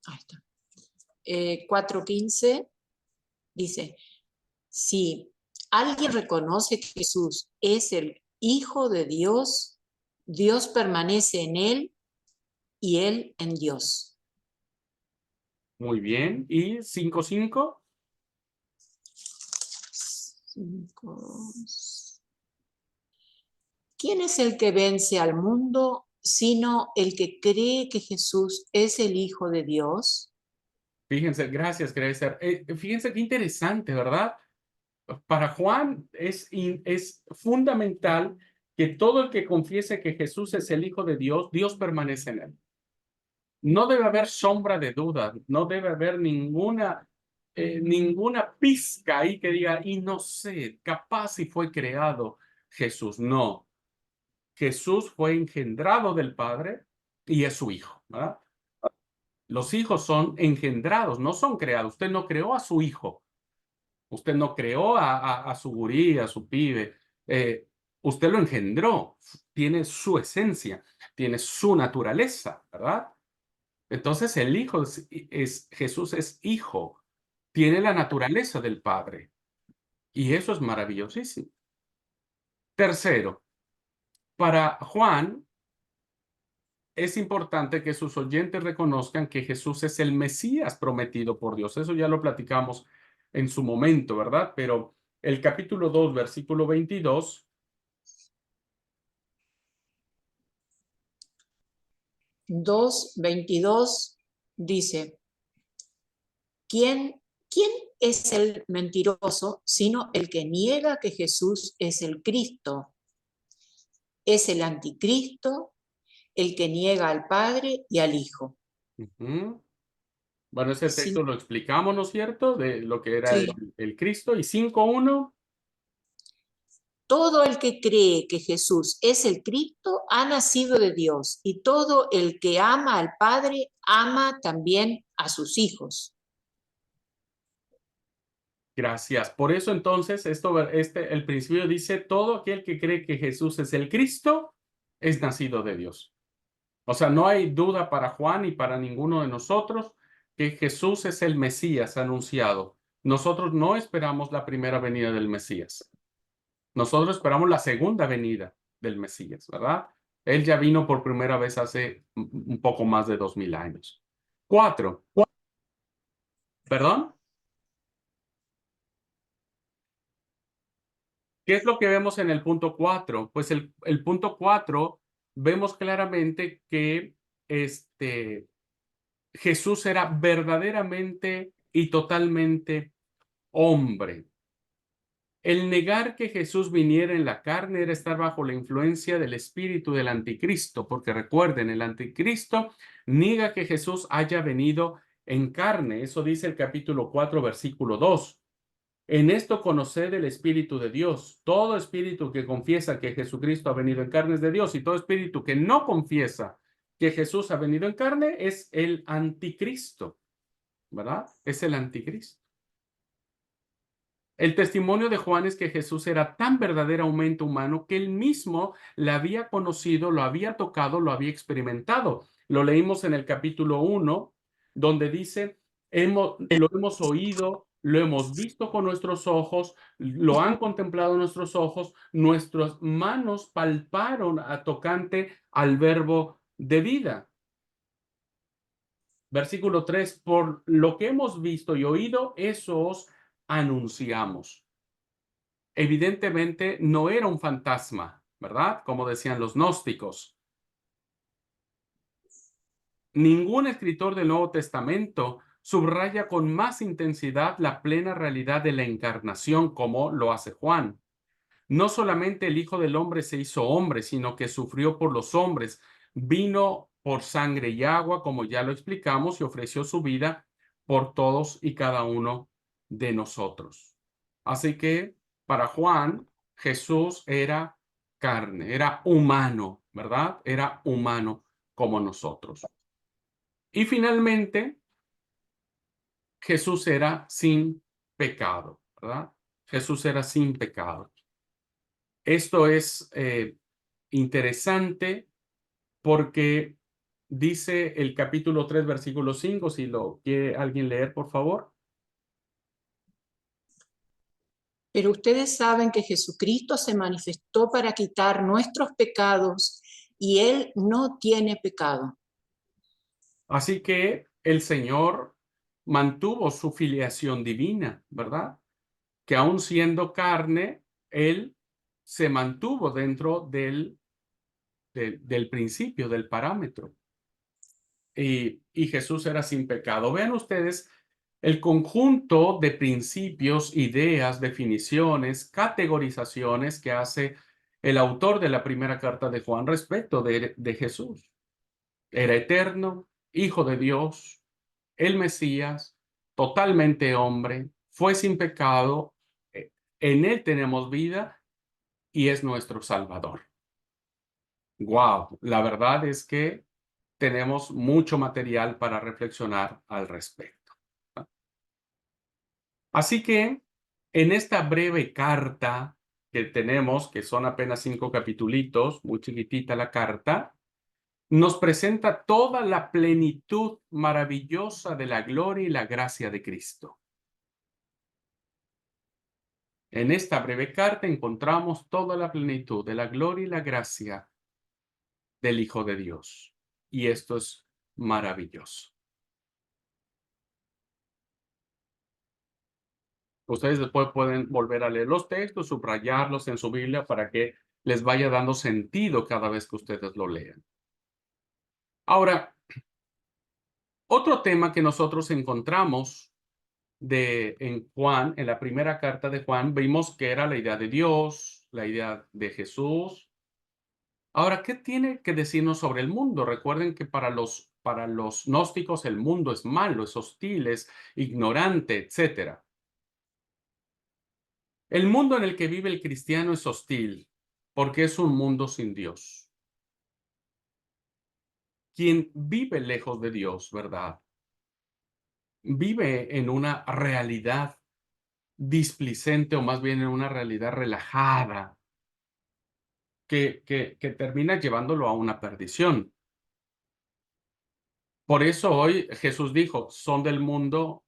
ahí está. 4:15 dice, si alguien reconoce que Jesús es el Hijo de Dios, Dios permanece en él y él en Dios. Muy bien. ¿Y 5:5? ¿Quién es el que vence al mundo sino el que cree que Jesús es el Hijo de Dios? Fíjense, gracias, Gracer. Fíjense qué interesante, ¿verdad? Para Juan es fundamental que todo el que confiese que Jesús es el Hijo de Dios, Dios permanece en él. No debe haber sombra de duda, no debe haber ninguna pizca ahí que diga, y no sé, capaz si fue creado Jesús. No, Jesús fue engendrado del Padre y es su Hijo, ¿verdad? Los hijos son engendrados, no son creados. Usted no creó a su hijo. Usted no creó a su gurí, a su pibe. Usted lo engendró. Tiene su esencia, tiene su naturaleza, ¿verdad? Entonces el hijo Jesús es hijo. Tiene la naturaleza del Padre. Y eso es maravillosísimo. Tercero, para Juan es importante que sus oyentes reconozcan que Jesús es el Mesías prometido por Dios. Eso ya lo platicamos en su momento, ¿verdad? Pero el capítulo 2, versículo 22, 2:22 dice, ¿quién es el mentiroso sino el que niega que Jesús es el Cristo? Es el anticristo, el que niega al Padre y al Hijo. ujú. Bueno, ese Sí, texto lo explicamos, ¿no es cierto? De lo que era sí. el Cristo. Y 5:1. Todo el que cree que Jesús es el Cristo ha nacido de Dios, y todo el que ama al Padre ama también a sus hijos. Gracias. Por eso entonces, el principio dice, todo aquel que cree que Jesús es el Cristo es nacido de Dios. O sea, no hay duda para Juan y para ninguno de nosotros que Jesús es el Mesías anunciado. Nosotros no esperamos la primera venida del Mesías. Nosotros esperamos la segunda venida del Mesías, ¿verdad? Él ya vino por primera vez hace un poco más de 2000 años. 4. ¿Perdón? ¿Qué es lo que vemos en el punto 4? Pues el punto 4 vemos claramente que Jesús era verdaderamente y totalmente hombre. El negar que Jesús viniera en la carne era estar bajo la influencia del espíritu del anticristo, porque recuerden, el anticristo niega que Jesús haya venido en carne. Eso dice el capítulo 4, versículo 2. En esto conoced el Espíritu de Dios. Todo espíritu que confiesa que Jesucristo ha venido en carne es de Dios, y todo espíritu que no confiesa que Jesús ha venido en carne es el anticristo, ¿verdad? Es el anticristo. El testimonio de Juan es que Jesús era tan verdaderamente humano que él mismo la había conocido, lo había tocado, lo había experimentado. Lo leímos en el capítulo 1, donde dice, lo hemos oído, lo hemos visto con nuestros ojos, lo han contemplado nuestros ojos, nuestras manos palparon a tocante al verbo de vida. Versículo 3, por lo que hemos visto y oído, eso os anunciamos. Evidentemente no era un fantasma, ¿verdad? Como decían los gnósticos. Ningún escritor del Nuevo Testamento subraya con más intensidad la plena realidad de la encarnación como lo hace Juan. No solamente el Hijo del Hombre se hizo hombre, sino que sufrió por los hombres, vino por sangre y agua, como ya lo explicamos, y ofreció su vida por todos y cada uno de nosotros. Así que para Juan, Jesús era carne, era humano, ¿verdad? Era humano como nosotros. Y finalmente, Jesús era sin pecado, ¿verdad? Jesús era sin pecado. Esto es interesante porque dice el capítulo 3, versículo 5, si lo quiere alguien leer, por favor. Pero ustedes saben que Jesucristo se manifestó para quitar nuestros pecados y Él no tiene pecado. Así que el Señor mantuvo su filiación divina, ¿verdad? Que aun siendo carne, Él se mantuvo dentro del principio, del parámetro. Y Jesús era sin pecado. Vean ustedes el conjunto de principios, ideas, definiciones, categorizaciones que hace el autor de la primera carta de Juan respecto de Jesús. Era eterno, hijo de Dios, el Mesías, totalmente hombre, fue sin pecado, en él tenemos vida y es nuestro Salvador. Wow, la verdad es que tenemos mucho material para reflexionar al respecto. Así que en esta breve carta que tenemos, que son apenas 5 capitulitos, muy chiquitita la carta, nos presenta toda la plenitud maravillosa de la gloria y la gracia de Cristo. En esta breve carta encontramos toda la plenitud de la gloria y la gracia del Hijo de Dios. Y esto es maravilloso. Ustedes después pueden volver a leer los textos, subrayarlos en su Biblia para que les vaya dando sentido cada vez que ustedes lo lean. Ahora, otro tema que nosotros encontramos en Juan, en la primera carta de Juan, vimos que era la idea de Dios, la idea de Jesús. Ahora, ¿qué tiene que decirnos sobre el mundo? Recuerden que para los gnósticos el mundo es malo, es hostil, es ignorante, etcétera. El mundo en el que vive el cristiano es hostil porque es un mundo sin Dios. Quien vive lejos de Dios, ¿verdad? Vive en una realidad displicente o más bien en una realidad relajada que termina llevándolo a una perdición. Por eso hoy Jesús dijo, son del mundo,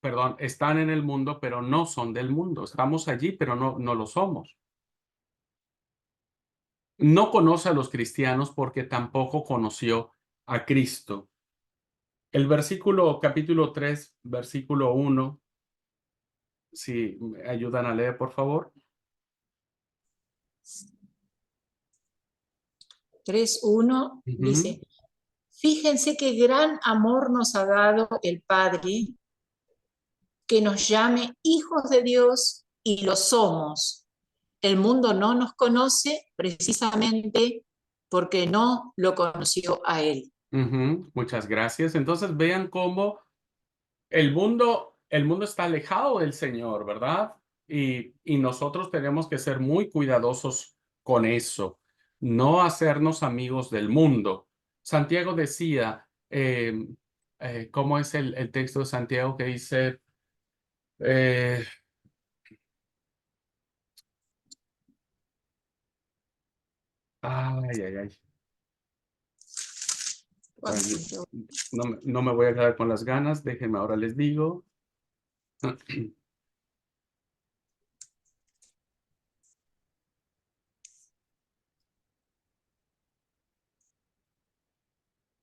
perdón, están en el mundo, pero no son del mundo. Estamos allí, pero no lo somos. No conoce a los cristianos porque tampoco conoció a Cristo. El versículo, capítulo 3, versículo 1, si me ayudan a leer, por favor. 3:1 Ujú, dice, fíjense qué gran amor nos ha dado el Padre, que nos llame hijos de Dios y lo somos. El mundo no nos conoce precisamente porque no lo conoció a Él. ujú, muchas gracias. Entonces vean cómo el mundo está alejado del Señor, ¿verdad? Y nosotros tenemos que ser muy cuidadosos con eso, no hacernos amigos del mundo. Santiago decía, ¿cómo es el texto de Santiago que dice? Eh, ay, ay, ay. Bueno, no me voy a quedar con las ganas, déjenme ahora les digo.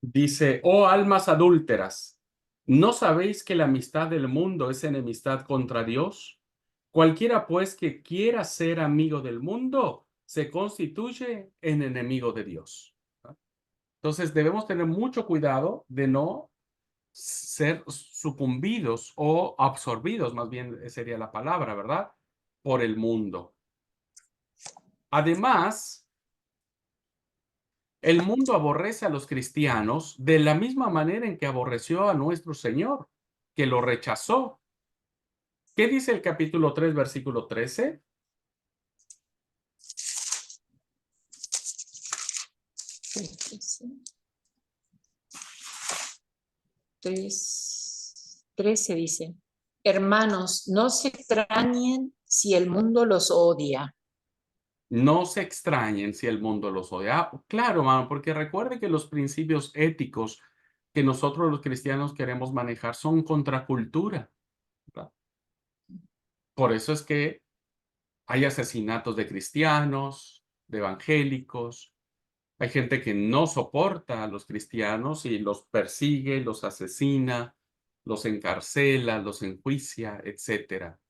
Dice, oh almas adúlteras, ¿no sabéis que la amistad del mundo es enemistad contra Dios? Cualquiera pues que quiera ser amigo del mundo se constituye en enemigo de Dios. Entonces debemos tener mucho cuidado de no ser sucumbidos o absorbidos, más bien sería la palabra, ¿verdad? Por el mundo. Además, el mundo aborrece a los cristianos de la misma manera en que aborreció a nuestro Señor, que lo rechazó. ¿Qué dice el capítulo 3, versículo 13? 3:13 dice, hermanos, no se extrañen si el mundo los odia. No se extrañen si el mundo los odia. Claro, hermano, porque recuerde que los principios éticos que nosotros los cristianos queremos manejar son contracultura, ¿verdad? Por eso es que hay asesinatos de cristianos, de evangélicos. Hay gente que no soporta a los cristianos y los persigue, los asesina, los encarcela, los enjuicia, etcétera.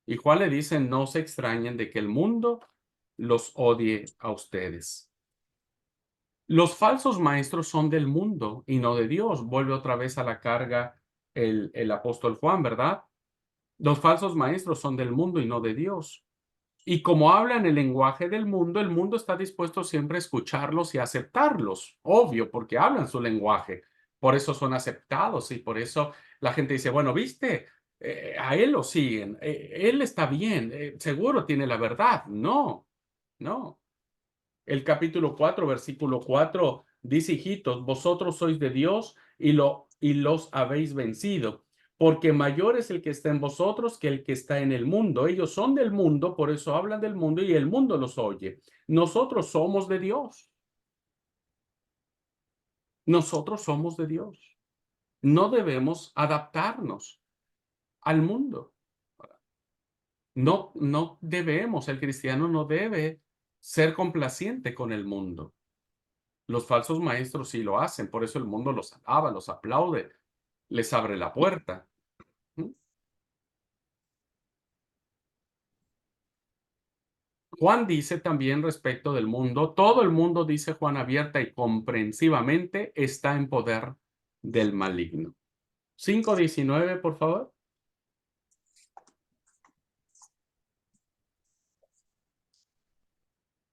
Y Juan le dice, no se extrañen de que el mundo los odie a ustedes. Los falsos maestros son del mundo y no de Dios. Vuelve otra vez a la carga el apóstol Juan, ¿verdad? Los falsos maestros son del mundo y no de Dios. Y como hablan el lenguaje del mundo, el mundo está dispuesto siempre a escucharlos y a aceptarlos. Obvio, porque hablan su lenguaje. Por eso son aceptados y por eso la gente dice, bueno, ¿viste? A él lo siguen, él está bien, seguro tiene la verdad. No, no. El capítulo 4, versículo 4 dice, hijitos, vosotros sois de Dios y los habéis vencido, porque mayor es el que está en vosotros que el que está en el mundo. Ellos son del mundo, por eso hablan del mundo y el mundo los oye. Nosotros somos de Dios. Nosotros somos de Dios. No debemos adaptarnos al mundo. No debemos, el cristiano no debe ser complaciente con el mundo. Los falsos maestros sí lo hacen, por eso el mundo los alaba, los aplaude, les abre la puerta. ¿Mm? Juan dice también respecto del mundo, todo el mundo, dice Juan abierta y comprensivamente, está en poder del maligno. 5:19, por favor.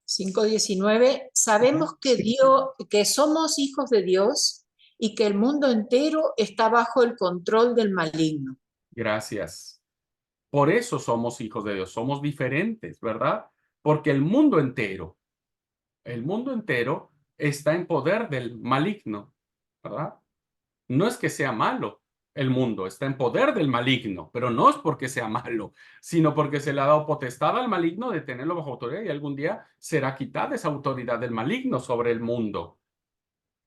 5:19, sabemos que que somos hijos de Dios y que el mundo entero está bajo el control del maligno. Gracias. Por eso somos hijos de Dios, somos diferentes, ¿verdad? Porque el mundo entero está en poder del maligno, ¿verdad? No es que sea malo el mundo, está en poder del maligno, pero no es porque sea malo, sino porque se le ha dado potestad al maligno de tenerlo bajo autoridad y algún día será quitada esa autoridad del maligno sobre el mundo.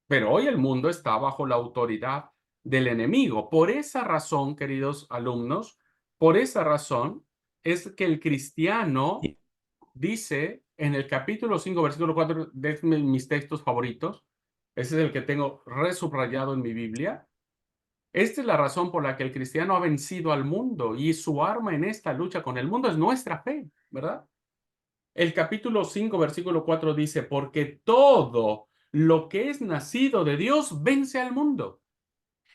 Pero hoy el mundo está bajo la autoridad del enemigo. Por esa razón, queridos alumnos, por esa razón es que el cristiano dice en el capítulo 5, versículo 4, de mis textos favoritos, ese es el que tengo resubrayado en mi Biblia. Esta es la razón por la que el cristiano ha vencido al mundo y su arma en esta lucha con el mundo es nuestra fe, ¿verdad? El capítulo 5, versículo 4 dice, porque todo lo que es nacido de Dios vence al mundo.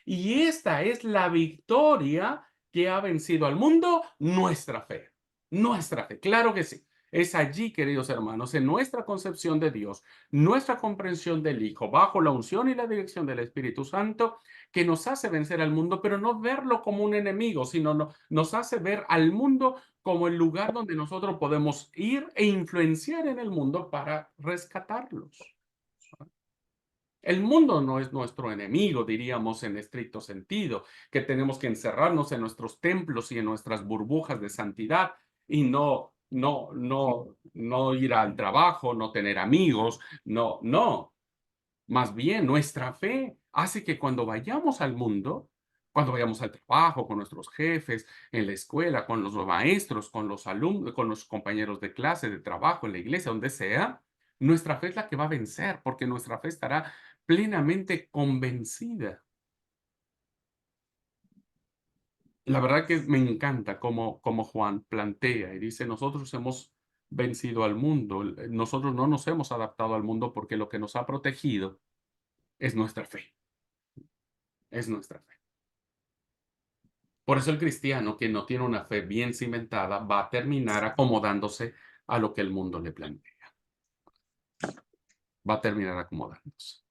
Y esta es la victoria que ha vencido al mundo, nuestra fe. Nuestra fe, claro que sí. Es allí, queridos hermanos, en nuestra concepción de Dios, nuestra comprensión del Hijo, bajo la unción y la dirección del Espíritu Santo, que nos hace vencer al mundo, pero no verlo como un enemigo, sino nos hace ver al mundo como el lugar donde nosotros podemos ir e influenciar en el mundo para rescatarlos. El mundo no es nuestro enemigo, diríamos en estricto sentido, que tenemos que encerrarnos en nuestros templos y en nuestras burbujas de santidad y no ir al trabajo, no tener amigos, no. Más bien, nuestra fe hace que cuando vayamos al mundo, cuando vayamos al trabajo, con nuestros jefes, en la escuela, con los maestros, con los alumnos, con los compañeros de clase, de trabajo, en la iglesia, donde sea, nuestra fe es la que va a vencer, porque nuestra fe estará plenamente convencida. La verdad que me encanta cómo Juan plantea y dice, nosotros hemos vencido al mundo, nosotros no nos hemos adaptado al mundo porque lo que nos ha protegido es nuestra fe, es nuestra fe. Por eso el cristiano que no tiene una fe bien cimentada va a terminar acomodándose a lo que el mundo le plantea. Va a terminar acomodándose.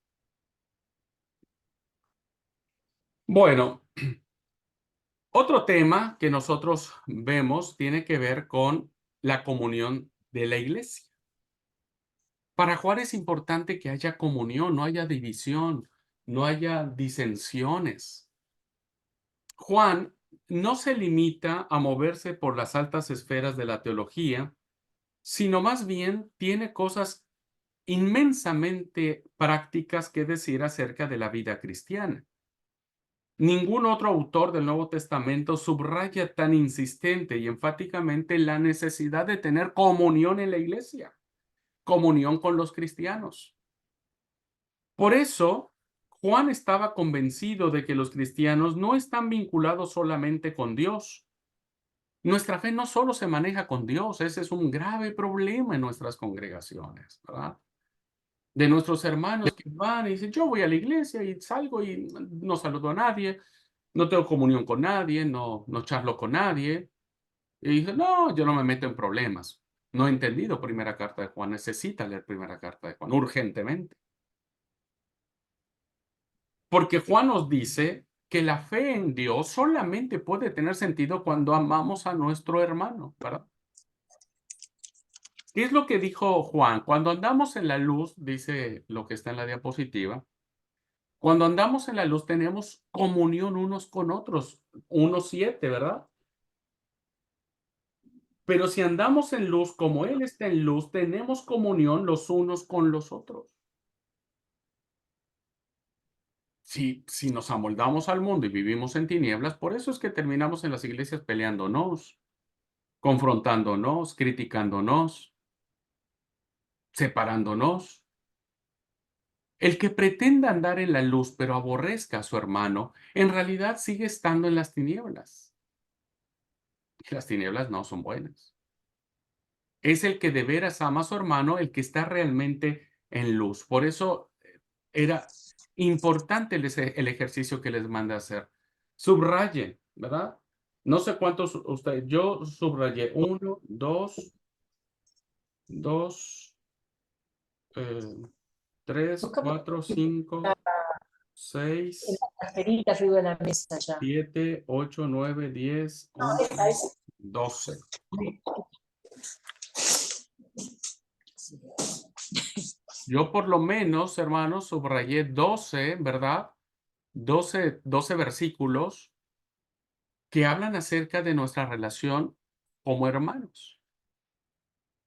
Bueno, otro tema que nosotros vemos tiene que ver con la comunión de la iglesia. Para Juan es importante que haya comunión, no haya división, no haya disensiones. Juan no se limita a moverse por las altas esferas de la teología, sino más bien tiene cosas inmensamente prácticas que decir acerca de la vida cristiana. Ningún otro autor del Nuevo Testamento subraya tan insistente y enfáticamente la necesidad de tener comunión en la iglesia, comunión con los cristianos. Por eso, Juan estaba convencido de que los cristianos no están vinculados solamente con Dios. Nuestra fe no solo se maneja con Dios, ese es un grave problema en nuestras congregaciones, ¿verdad? De nuestros hermanos que van y dicen, yo voy a la iglesia y salgo y no saludo a nadie, no tengo comunión con nadie, no charlo con nadie. Y dicen, no, yo no me meto en problemas. No he entendido primera carta de Juan, necesita leer primera carta de Juan urgentemente. Porque Juan nos dice que la fe en Dios solamente puede tener sentido cuando amamos a nuestro hermano, ¿verdad? ¿Qué es lo que dijo Juan? Cuando andamos en la luz, dice lo que está en la diapositiva, cuando andamos en la luz tenemos comunión unos con otros, 1:7, ¿verdad? Pero si andamos en luz como Él está en luz, tenemos comunión los unos con los otros. Si nos amoldamos al mundo y vivimos en tinieblas, por eso es que terminamos en las iglesias peleándonos, confrontándonos, criticándonos, separándonos. El que pretenda andar en la luz pero aborrezca a su hermano, en realidad sigue estando en las tinieblas. Y las tinieblas no son buenas. es el que de veras ama a su hermano, el que está realmente en luz. Por eso era importante el ejercicio que les manda hacer. Subraye, ¿verdad? No sé cuántos usted, yo subrayé 1, 2, 2, 3, Busca 4, 5, en 6, la carterita arriba de la mesa ya. 7, 8, 9, 10, No, 11, esa. 12. Yo por lo menos, hermanos, subrayé 12, ¿verdad? 12 versículos que hablan acerca de nuestra relación como hermanos.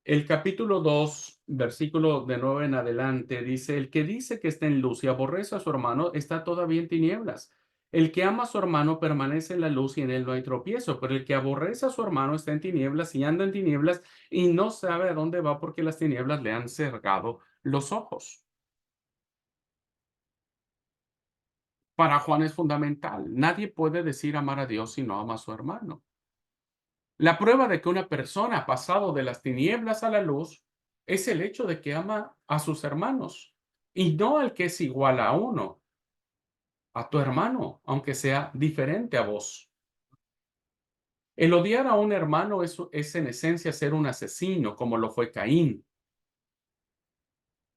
El capítulo 2, versículo de 9 en adelante, dice: el que dice que está en luz y aborrece a su hermano está todavía en tinieblas. El que ama a su hermano permanece en la luz y en él no hay tropiezo, pero el que aborrece a su hermano está en tinieblas y anda en tinieblas y no sabe a dónde va porque las tinieblas le han cerrado los ojos. Para Juan es fundamental. Nadie puede decir amar a Dios si no ama a su hermano. La prueba de que una persona ha pasado de las tinieblas a la luz es el hecho de que ama a sus hermanos y no al que es igual a uno, a tu hermano, aunque sea diferente a vos. El odiar a un hermano es en esencia ser un asesino, como lo fue Caín.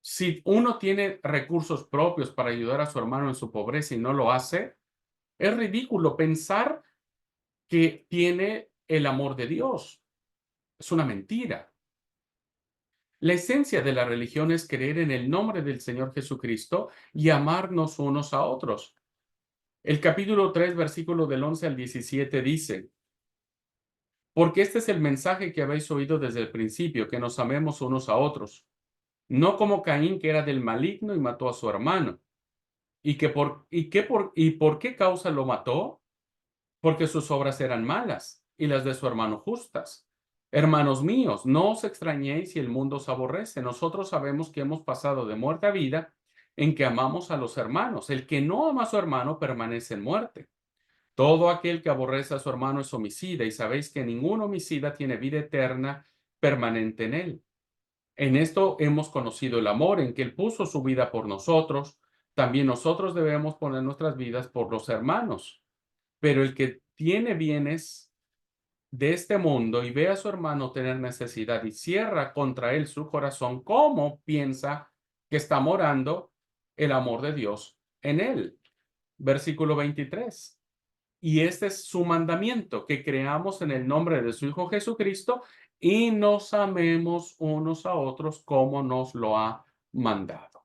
Si uno tiene recursos propios para ayudar a su hermano en su pobreza y no lo hace, es ridículo pensar que tiene el amor de Dios. Es una mentira. La esencia de la religión es creer en el nombre del Señor Jesucristo y amarnos unos a otros. El capítulo 3, versículo del 11 al 17 dice: porque este es el mensaje que habéis oído desde el principio, que nos amemos unos a otros, no como Caín, que era del maligno y mató a su hermano. ¿Y por qué causa lo mató? Porque sus obras eran malas y las de su hermano justas. Hermanos míos, no os extrañéis si el mundo os aborrece. Nosotros sabemos que hemos pasado de muerte a vida en que amamos a los hermanos. El que no ama a su hermano permanece en muerte. Todo aquel que aborrece a su hermano es homicida, y sabéis que ningún homicida tiene vida eterna permanente en él. En esto hemos conocido el amor, en que él puso su vida por nosotros. También nosotros debemos poner nuestras vidas por los hermanos. Pero el que tiene bienes de este mundo y ve a su hermano tener necesidad y cierra contra él su corazón, ¿cómo piensa que está morando el amor de Dios en él? Versículo 23. Y este es su mandamiento, que creamos en el nombre de su Hijo Jesucristo y nos amemos unos a otros como nos lo ha mandado.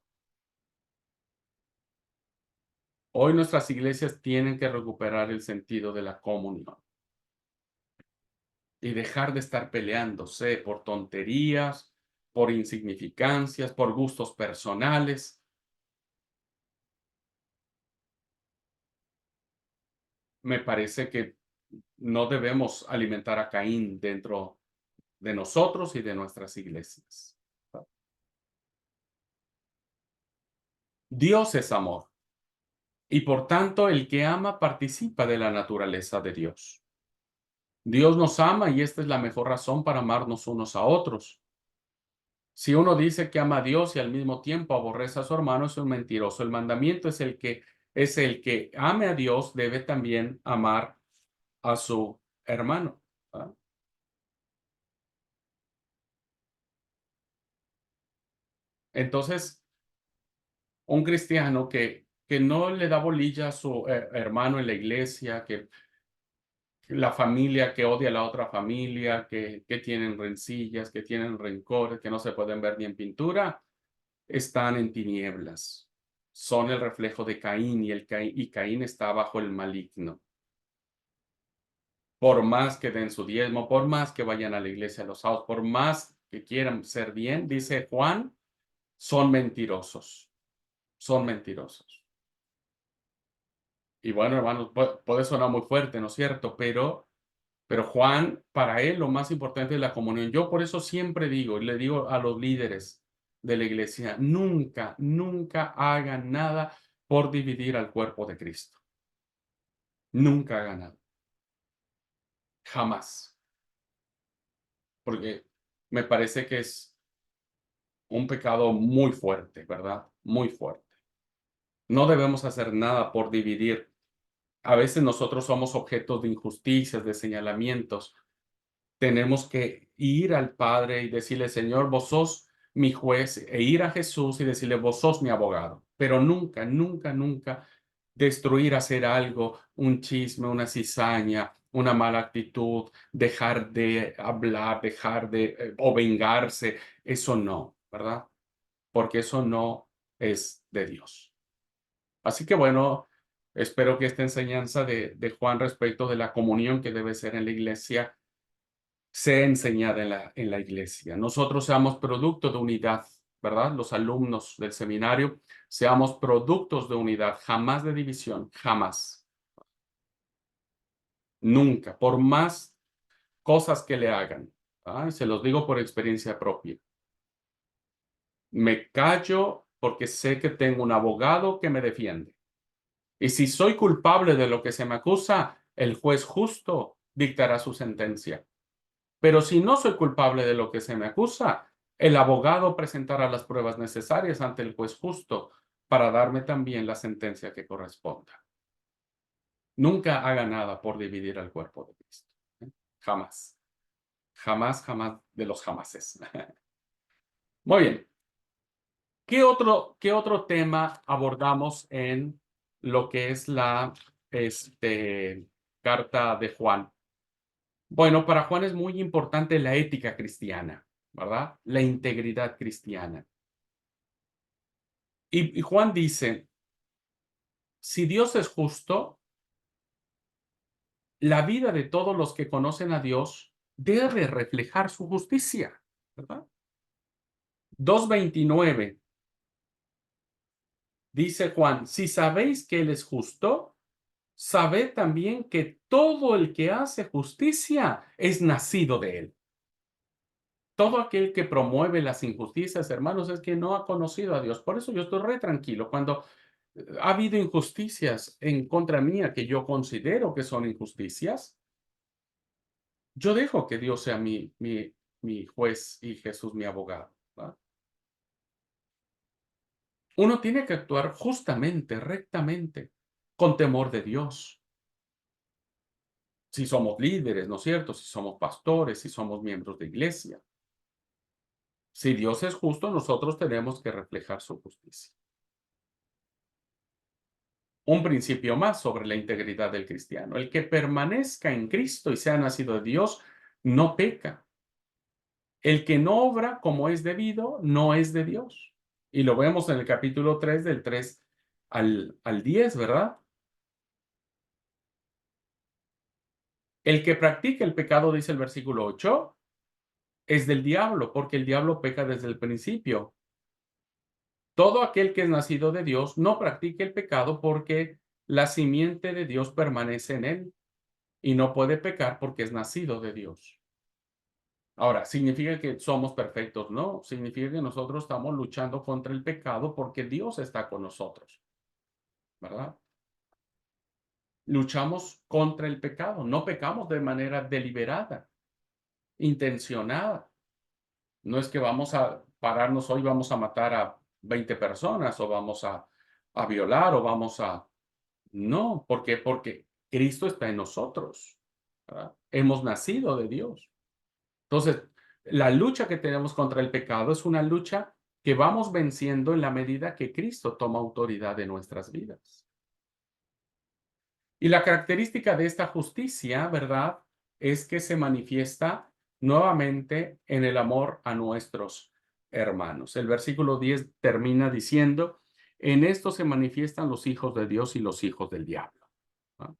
Hoy nuestras iglesias tienen que recuperar el sentido de la comunión y dejar de estar peleándose por tonterías, por insignificancias, por gustos personales. Me parece que no debemos alimentar a Caín dentro de nosotros y de nuestras iglesias. Dios es amor y por tanto el que ama participa de la naturaleza de Dios. Dios nos ama y esta es la mejor razón para amarnos unos a otros. Si uno dice que ama a Dios y al mismo tiempo aborrece a su hermano, es un mentiroso. El mandamiento es el que ame a Dios debe también amar a su hermano. ¿Verdad? Entonces, un cristiano que no le da bolilla a su hermano en la iglesia, que la familia que odia a la otra familia, que tienen rencillas, que tienen rencores, que no se pueden ver ni en pintura, están en tinieblas. Son el reflejo de Caín y Caín está bajo el maligno. Por más que den su diezmo, por más que vayan a la iglesia los sábados, por más que quieran ser bien, dice Juan, son mentirosos. Son mentirosos. Y bueno, hermanos, puede sonar muy fuerte, ¿no es cierto? Pero Juan, para él lo más importante es la comunión. Yo por eso siempre digo, y le digo a los líderes de la iglesia, nunca, nunca hagan nada por dividir al cuerpo de Cristo. Nunca hagan nada. Jamás. Porque me parece que es un pecado muy fuerte, ¿verdad? Muy fuerte. No debemos hacer nada por dividir. A veces nosotros somos objetos de injusticias, de señalamientos. Tenemos que ir al Padre y decirle, Señor, vos sos mi juez, e ir a Jesús y decirle, vos sos mi abogado. Pero nunca, nunca, nunca destruir, hacer algo, un chisme, una cizaña, una mala actitud, dejar de hablar, dejar de, o vengarse. Eso no, ¿verdad? Porque eso no es de Dios. Así que bueno, espero que esta enseñanza de Juan respecto de la comunión que debe ser en la iglesia sea enseñada en la iglesia. Nosotros seamos producto de unidad, ¿verdad? Los alumnos del seminario seamos productos de unidad, jamás de división, jamás, nunca, por más cosas que le hagan. Y se los digo por experiencia propia. Me callo porque sé que tengo un abogado que me defiende. Y si soy culpable de lo que se me acusa, el juez justo dictará su sentencia. Pero si no soy culpable de lo que se me acusa, el abogado presentará las pruebas necesarias ante el juez justo para darme también la sentencia que corresponda. Nunca haga nada por dividir al cuerpo de Cristo. Jamás. Jamás, jamás de los jamases. Muy bien. ¿Qué otro tema abordamos en lo que es la carta de Juan? Bueno, para Juan es muy importante la ética cristiana, ¿verdad? La integridad cristiana. Y Juan dice, si Dios es justo, la vida de todos los que conocen a Dios debe reflejar su justicia, ¿verdad? 2:29 dice Juan, si sabéis que Él es justo, sabed también que todo el que hace justicia es nacido de Él. Todo aquel que promueve las injusticias, hermanos, es que no ha conocido a Dios. Por eso yo estoy re tranquilo. Cuando ha habido injusticias en contra mía que yo considero que son injusticias, yo dejo que Dios sea mi juez y Jesús mi abogado, ¿va? Uno tiene que actuar justamente, rectamente, con temor de Dios. Si somos líderes, ¿no es cierto? Si somos pastores, si somos miembros de iglesia. Si Dios es justo, nosotros tenemos que reflejar su justicia. Un principio más sobre la integridad del cristiano. El que permanezca en Cristo y sea nacido de Dios, no peca. El que no obra como es debido, no es de Dios. Y lo vemos en el capítulo 3, del 3 al 10, ¿verdad? El que practica el pecado, dice el versículo 8, es del diablo, porque el diablo peca desde el principio. Todo aquel que es nacido de Dios no practica el pecado porque la simiente de Dios permanece en él y no puede pecar porque es nacido de Dios. Ahora, ¿significa que somos perfectos? No, significa que nosotros estamos luchando contra el pecado porque Dios está con nosotros, ¿verdad? Luchamos contra el pecado, no pecamos de manera deliberada, intencionada. No es que vamos a pararnos hoy, vamos a matar a 20 personas o vamos a violar o vamos a... No, ¿por qué? Porque Cristo está en nosotros, ¿verdad? Hemos nacido de Dios. Entonces, la lucha que tenemos contra el pecado es una lucha que vamos venciendo en la medida que Cristo toma autoridad de nuestras vidas. Y la característica de esta justicia, ¿verdad?, es que se manifiesta nuevamente en el amor a nuestros hermanos. El versículo 10 termina diciendo, en esto se manifiestan los hijos de Dios y los hijos del diablo, ¿no?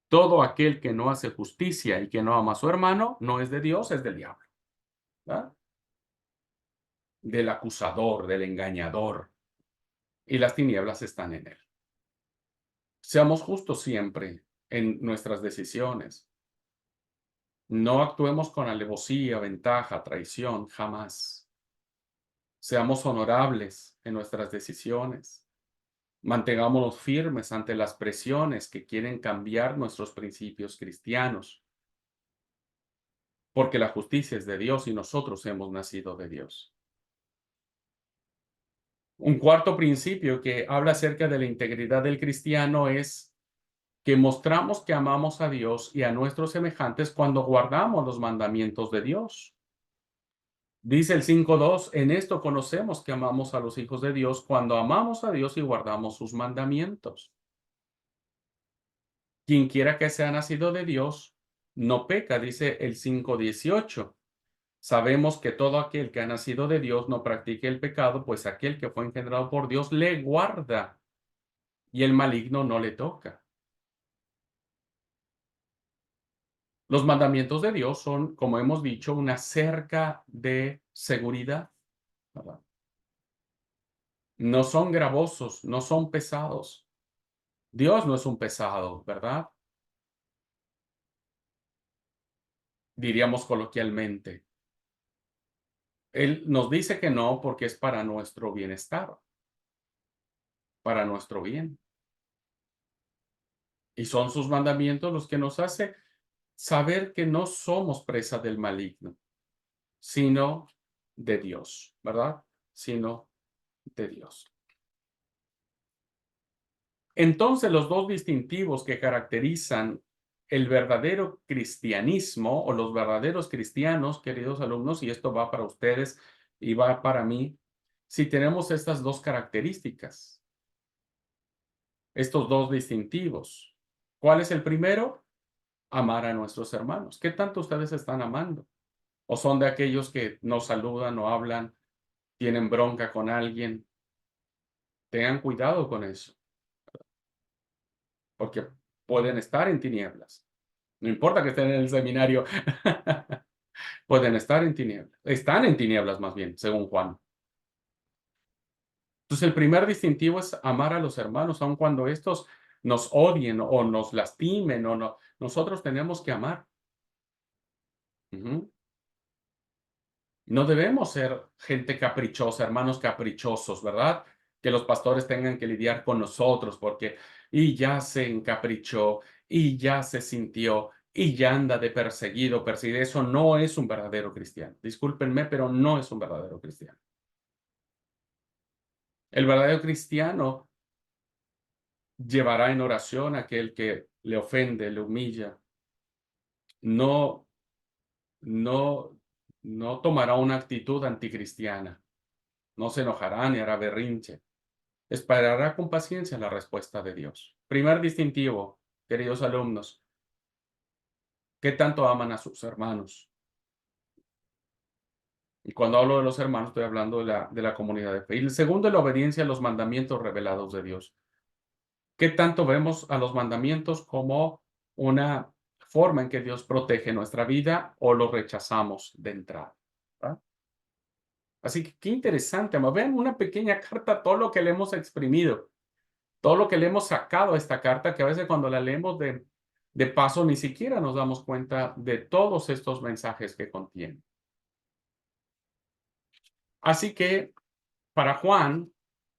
Todo aquel que no hace justicia y que no ama a su hermano, no es de Dios, es del diablo, ¿verdad? Del acusador, del engañador, y las tinieblas están en él. Seamos justos siempre en nuestras decisiones. No actuemos con alevosía, ventaja, traición, jamás. Seamos honorables en nuestras decisiones. Mantengámonos firmes ante las presiones que quieren cambiar nuestros principios cristianos. porque la justicia es de Dios y nosotros hemos nacido de Dios. Un cuarto principio que habla acerca de la integridad del cristiano es que mostramos que amamos a Dios y a nuestros semejantes cuando guardamos los mandamientos de Dios. Dice el 5:2, en esto conocemos que amamos a los hijos de Dios cuando amamos a Dios y guardamos sus mandamientos. Quien quiera que sea nacido de Dios, no peca, dice el 5:18. Sabemos que todo aquel que ha nacido de Dios no practica el pecado, pues aquel que fue engendrado por Dios le guarda y el maligno no le toca. Los mandamientos de Dios son, como hemos dicho, una cerca de seguridad, ¿verdad? No son gravosos, no son pesados. Dios no es un pesado, ¿verdad? Diríamos coloquialmente. Él nos dice que no porque es para nuestro bienestar, para nuestro bien. Y son sus mandamientos los que nos hace saber que no somos presa del maligno, sino de Dios, ¿verdad? Sino de Dios. Entonces, los dos distintivos que caracterizan el verdadero cristianismo o los verdaderos cristianos, queridos alumnos, y esto va para ustedes y va para mí, si tenemos estas dos características, estos dos distintivos. ¿Cuál es el primero? Amar a nuestros hermanos. ¿Qué tanto ustedes están amando? ¿O son de aquellos que no saludan, no hablan, tienen bronca con alguien? Tengan cuidado con eso, porque pueden estar en tinieblas. No importa que estén en el seminario, pueden estar en tinieblas. Están en tinieblas más bien, según Juan. Entonces, el primer distintivo es amar a los hermanos, aun cuando estos nos odien o nos lastimen o no. Nosotros tenemos que amar. Ujú. No debemos ser gente caprichosa, hermanos caprichosos, ¿verdad? Que los pastores tengan que lidiar con nosotros porque y ya se encaprichó, y ya se sintió, y ya anda de perseguido, perseguido. Eso no es un verdadero cristiano. Discúlpenme, pero no es un verdadero cristiano. El verdadero cristiano llevará en oración a aquel que le ofende, le humilla. No, no, no tomará una actitud anticristiana. No se enojará ni hará berrinche. Esperará con paciencia la respuesta de Dios. Primer distintivo, queridos alumnos, ¿qué tanto aman a sus hermanos? Y cuando hablo de los hermanos, estoy hablando de la comunidad de fe. Y el segundo, la obediencia a los mandamientos revelados de Dios. ¿Qué tanto vemos a los mandamientos como una forma en que Dios protege nuestra vida o los rechazamos de entrada? ¿Verdad? Así que qué interesante, vean una pequeña carta, todo lo que le hemos exprimido. Todo lo que le hemos sacado a esta carta, que a veces cuando la leemos de paso ni siquiera nos damos cuenta de todos estos mensajes que contiene. Así que para Juan,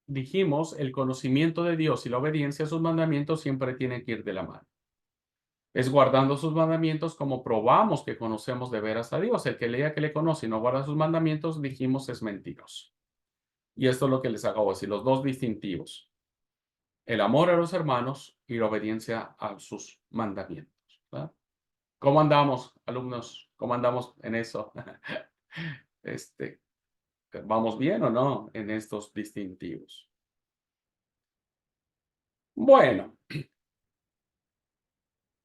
dijimos, el conocimiento de Dios y la obediencia a sus mandamientos siempre tienen que ir de la mano. Es guardando sus mandamientos como probamos que conocemos de veras a Dios. El que lea que le conoce y no guarda sus mandamientos, dijimos, es mentiroso. Y esto es lo que les acabo de decir, los dos distintivos. El amor a los hermanos y la obediencia a sus mandamientos, ¿verdad? ¿Cómo andamos, alumnos? ¿Cómo andamos en eso? Este, ¿Vamos bien o no en estos distintivos? Bueno,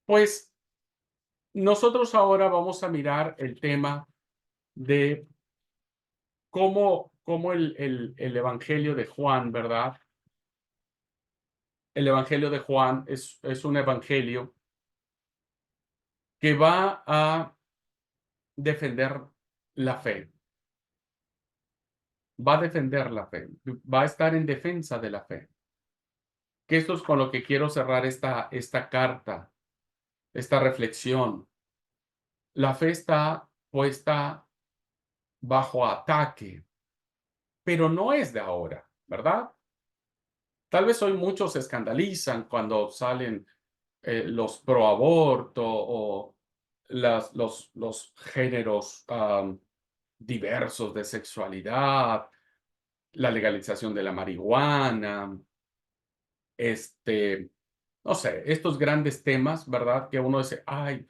pues nosotros ahora vamos a mirar el tema de cómo el Evangelio de Juan, ¿verdad? El Evangelio de Juan es un evangelio que va a defender la fe. Va a defender la fe. Va a estar en defensa de la fe. Que esto es con lo que quiero cerrar esta carta, esta reflexión. La fe está puesta bajo ataque, pero no es de ahora, ¿verdad? Tal vez hoy muchos se escandalizan cuando salen los pro aborto o los géneros diversos de sexualidad, la legalización de la marihuana, no sé, estos grandes temas, ¿verdad? Que uno dice, ay,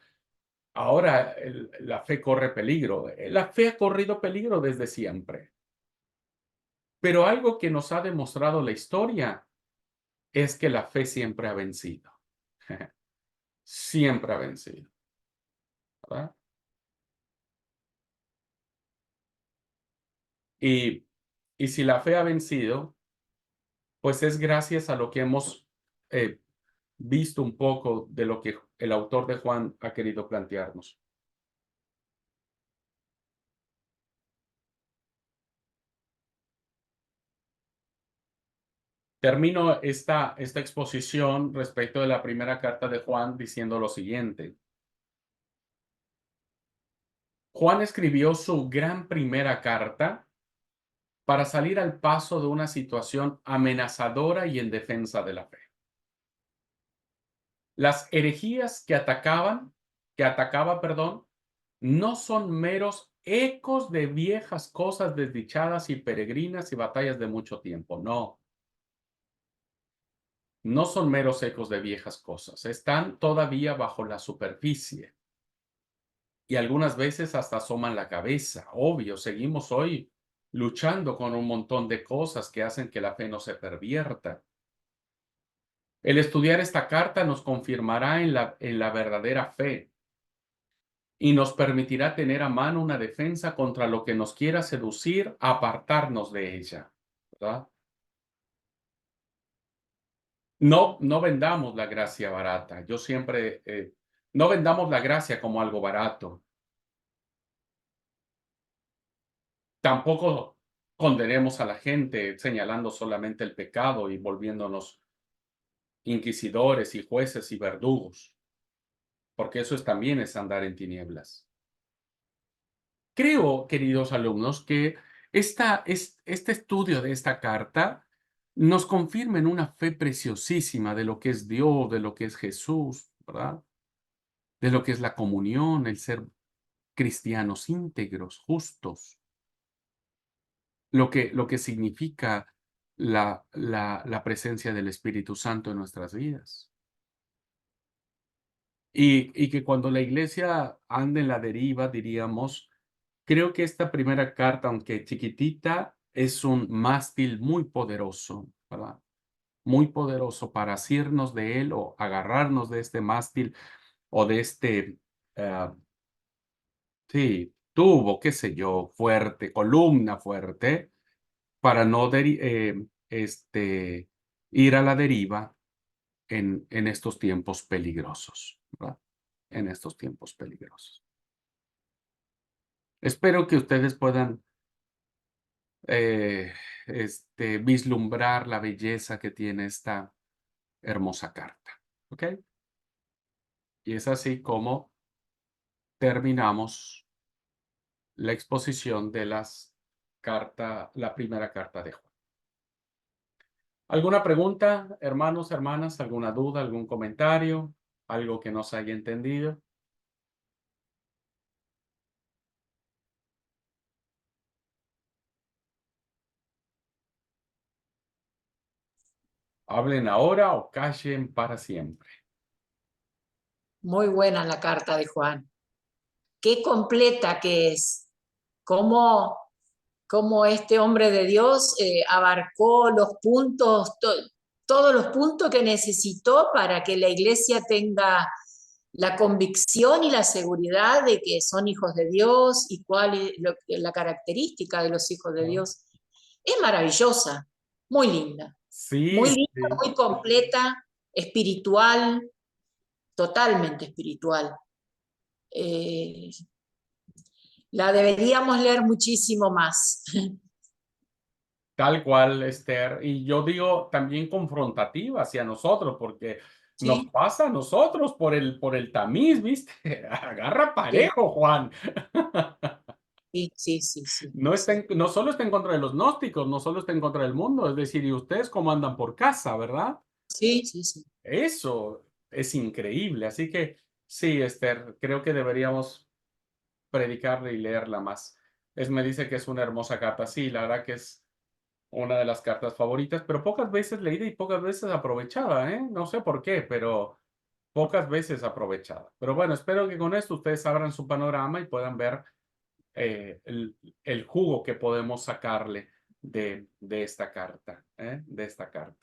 ahora la fe corre peligro. La fe ha corrido peligro desde siempre. Pero algo que nos ha demostrado la historia es que la fe siempre ha vencido. Siempre ha vencido, ¿verdad? Y, y si la fe ha vencido, pues es gracias a lo que hemos eh, visto un poco de lo que el autor de Juan ha querido plantearnos. Termino esta exposición respecto de la primera carta de Juan diciendo lo siguiente. Juan escribió su gran primera carta para salir al paso de una situación amenazadora y en defensa de la fe. Las herejías que atacaba, perdón, no son meros ecos de viejas cosas desdichadas y peregrinas y batallas de mucho tiempo. No, no son meros ecos de viejas cosas. Están todavía bajo la superficie y algunas veces hasta asoman la cabeza. Obvio, seguimos hoy luchando con un montón de cosas que hacen que la fe no se pervierta. El estudiar esta carta nos confirmará en la verdadera fe y nos permitirá tener a mano una defensa contra lo que nos quiera seducir a apartarnos de ella, ¿verdad? No vendamos la gracia barata. Yo siempre, no vendamos la gracia como algo barato. Tampoco condenemos a la gente señalando solamente el pecado y volviéndonos inquisidores y jueces y verdugos, porque eso también es andar en tinieblas. Creo, queridos alumnos, que este estudio de esta carta nos confirma en una fe preciosísima de lo que es Dios, de lo que es Jesús, ¿verdad? De lo que es la comunión, el ser cristianos íntegros, justos, lo que significa la presencia del Espíritu Santo en nuestras vidas. Y que cuando la iglesia anda en la deriva, diríamos, creo que esta primera carta, aunque chiquitita, es un mástil muy poderoso, ¿verdad? Muy poderoso para asirnos de él o agarrarnos de este mástil o de ah, sí, tubo, qué sé yo, fuerte, columna fuerte, para no ir a la deriva en estos tiempos peligrosos, ¿verdad? En estos tiempos peligrosos. Espero que ustedes puedan eh, vislumbrar la belleza que tiene esta hermosa carta. ¿Ok? Y es así como terminamos la exposición de la primera carta de Juan. ¿Alguna pregunta, hermanos, hermanas? ¿Alguna duda, algún comentario? ¿Algo que no se haya entendido? Hablen ahora o callen para siempre. Muy buena la carta de Juan. Qué completa que es. Cómo, cómo este hombre de Dios abarcó los puntos, todos los puntos que necesitó para que la iglesia tenga la convicción y la seguridad de que son hijos de Dios y cuál es la característica de los hijos de ¿No? Dios. Es maravillosa, muy Sí, linda, sí. muy completa, espiritual, totalmente espiritual. Eh, la deberíamos leer muchísimo más. Tal cual, Esther. Y yo digo también confrontativa hacia nosotros, porque nos Sí, pasa a nosotros por el tamiz, ¿viste? Agarra sí, parejo, Juan. sí, sí, sí, sí, No solo está en contra de los gnósticos, no solo está en contra del mundo, es decir, ¿y ustedes cómo andan por casa, verdad? sí, sí, sí. Eso es increíble. Así que Sí, Esther, creo que deberíamos predicarla y leerla más. Me dice que es una hermosa carta. Sí, la verdad que es una de las cartas favoritas, pero pocas veces leída y pocas veces aprovechada, ¿eh? No sé por qué, pero pocas veces aprovechada. Pero bueno, espero que con esto ustedes abran su panorama y puedan ver el jugo que podemos sacarle de esta carta, ¿eh? De esta carta.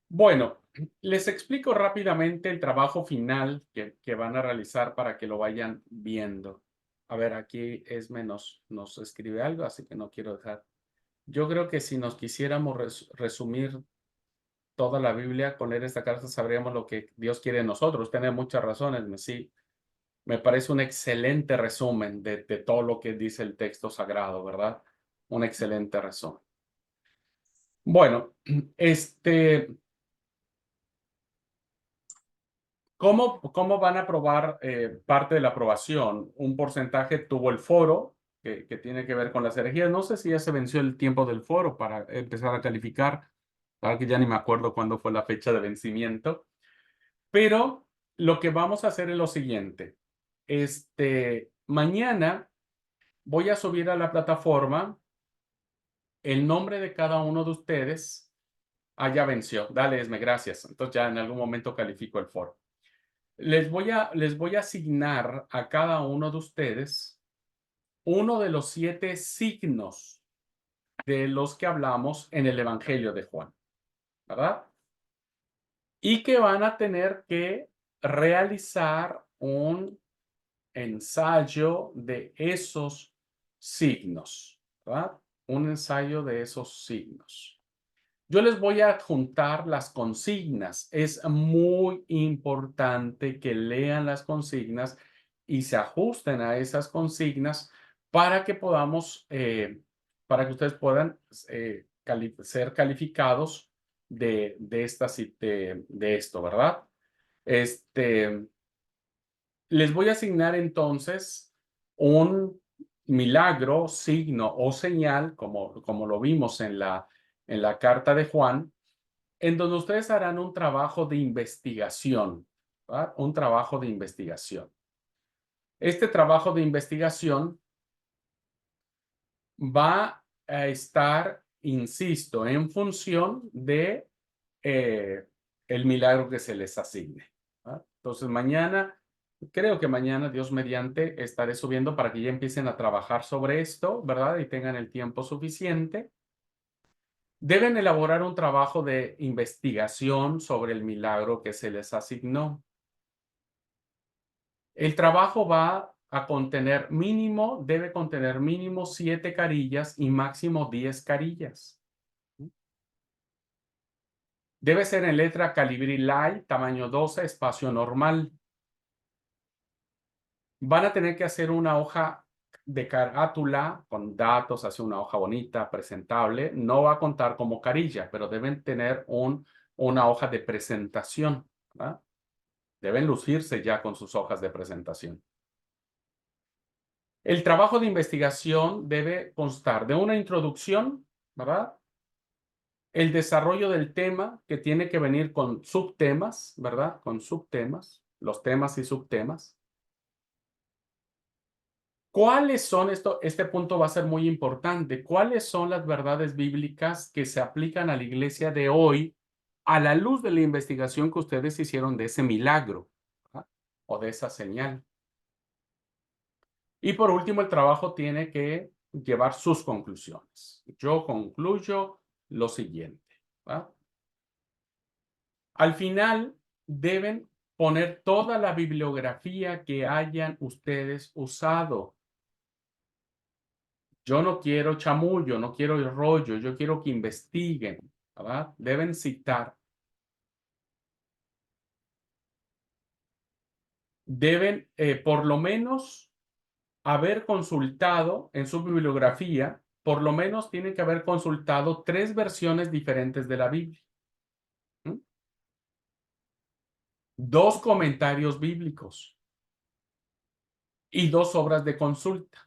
Bueno, les explico rápidamente el trabajo final que van a realizar para que lo vayan viendo. A ver, aquí Esme nos escribe algo, así que no quiero dejar. Yo creo que si nos quisiéramos resumir toda la Biblia con leer esta carta, sabríamos lo que Dios quiere de nosotros. Tiene muchas razones, sí. Me parece un excelente resumen de todo lo que dice el texto sagrado, ¿verdad? Un excelente resumen. Bueno, ¿cómo van a aprobar parte de la aprobación? Un porcentaje tuvo el foro, que tiene que ver con las herejías. No sé si ya se venció el tiempo del foro para empezar a calificar. Claro que ya ni me acuerdo cuándo fue la fecha de vencimiento. Pero lo que vamos a hacer es lo siguiente. Mañana voy a subir a la plataforma el nombre de cada uno de ustedes. Ah, ya venció. Dale, Esme, gracias. Entonces ya en algún momento califico el foro. Les voy a asignar a cada uno de ustedes uno de los 7 signos de los que hablamos en el Evangelio de Juan, ¿verdad? Y que van a tener que realizar un ensayo de esos signos, ¿verdad? Un ensayo de esos signos. Yo les voy a adjuntar las consignas. Es muy importante que lean las consignas y se ajusten a esas consignas para que podamos, para que ustedes puedan ser calificados de esto, ¿verdad? Les voy a asignar entonces un milagro, signo o señal, como lo vimos en la carta de Juan, en donde ustedes harán un trabajo de investigación, ¿verdad? Un trabajo de investigación. Este trabajo de investigación va a estar, insisto, en función de el milagro que se les asigne, ¿verdad? Entonces, creo que mañana, Dios mediante, estaré subiendo para que ya empiecen a trabajar sobre esto, ¿verdad? Y tengan el tiempo suficiente. Deben elaborar un trabajo de investigación sobre el milagro que se les asignó. El trabajo debe contener mínimo 7 carillas y máximo 10 carillas. Debe ser en letra Calibri Light, tamaño 12, espacio normal. Van a tener que hacer una hoja de carátula con datos, hacer una hoja bonita, presentable. No va a contar como carilla, pero deben tener una hoja de presentación, ¿verdad? Deben lucirse ya con sus hojas de presentación. El trabajo de investigación debe constar de una introducción, ¿verdad? El desarrollo del tema, que tiene que venir con subtemas, ¿verdad? Con subtemas, los temas y subtemas. ¿Cuáles son este punto va a ser muy importante? ¿Cuáles son las verdades bíblicas que se aplican a la iglesia de hoy a la luz de la investigación que ustedes hicieron de ese milagro, ¿verdad? O de esa señal? Y por último, el trabajo tiene que llevar sus conclusiones. Yo concluyo lo siguiente, ¿verdad? Al final, deben poner toda la bibliografía que hayan ustedes usado. Yo no quiero chamullo, no quiero el rollo, yo quiero que investiguen, ¿verdad? Deben citar. Deben, por lo menos, haber consultado en su bibliografía, por lo menos tienen que haber consultado 3 versiones diferentes de la Biblia. 2 comentarios bíblicos y 2 obras de consulta.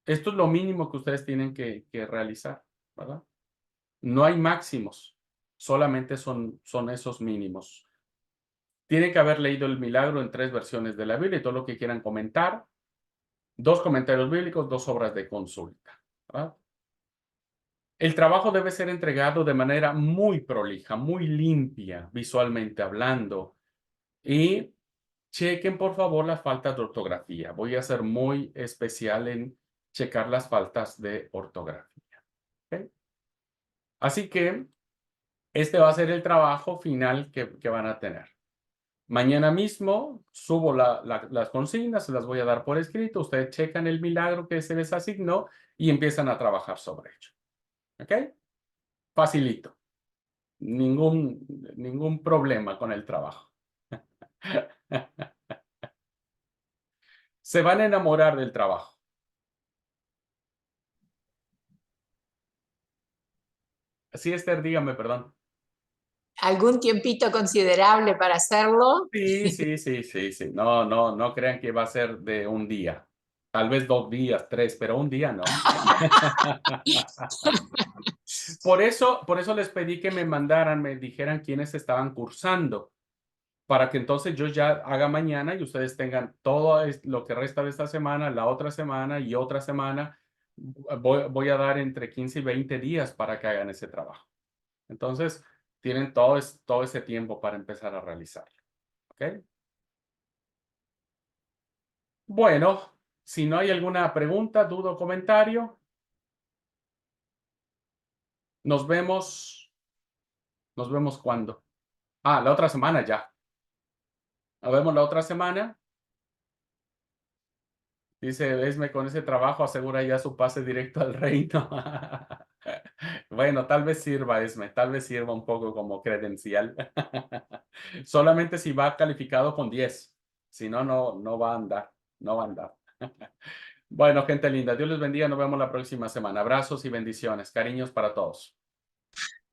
Esto es lo mínimo que ustedes tienen que realizar, ¿verdad? No hay máximos, solamente son esos mínimos. Tienen que haber leído el milagro en 3 versiones de la Biblia y todo lo que quieran comentar. 2 comentarios bíblicos, 2 obras de consulta, ¿verdad? El trabajo debe ser entregado de manera muy prolija, muy limpia, visualmente hablando. Y chequen, por favor, las faltas de ortografía. Voy a ser muy especial en checar las faltas de ortografía. ¿Ok? Así que este va a ser el trabajo final que van a tener. Mañana mismo subo las consignas, se las voy a dar por escrito. Ustedes checan el milagro que se les asignó y empiezan a trabajar sobre ello. ¿Ok? Facilito. Ningún problema con el trabajo. Se van a enamorar del trabajo. Sí, Esther, dígame, perdón. ¿Algún tiempito considerable para hacerlo? Sí, sí, sí, sí, sí. No crean que va a ser de un día. Tal vez 2 días, 3, pero un día no. Por eso les pedí que me mandaran, me dijeran quiénes estaban cursando, para que entonces yo ya haga mañana y ustedes tengan todo lo que resta de esta semana, la otra semana y otra semana. Voy a dar entre 15 y 20 días para que hagan ese trabajo. Entonces, tienen todo ese tiempo para empezar a realizarlo. ¿Ok? Bueno, si no hay alguna pregunta, duda o comentario, nos vemos. ¿Nos vemos cuándo? Ah, la otra semana ya. Nos vemos la otra semana. Dice Esme, con ese trabajo asegura ya su pase directo al reino. Bueno, tal vez sirva, Esme, tal vez sirva un poco como credencial. Solamente si va calificado con 10. Si no, no va a andar. No va a andar. Bueno, gente linda, Dios les bendiga. Nos vemos la próxima semana. Abrazos y bendiciones. Cariños para todos.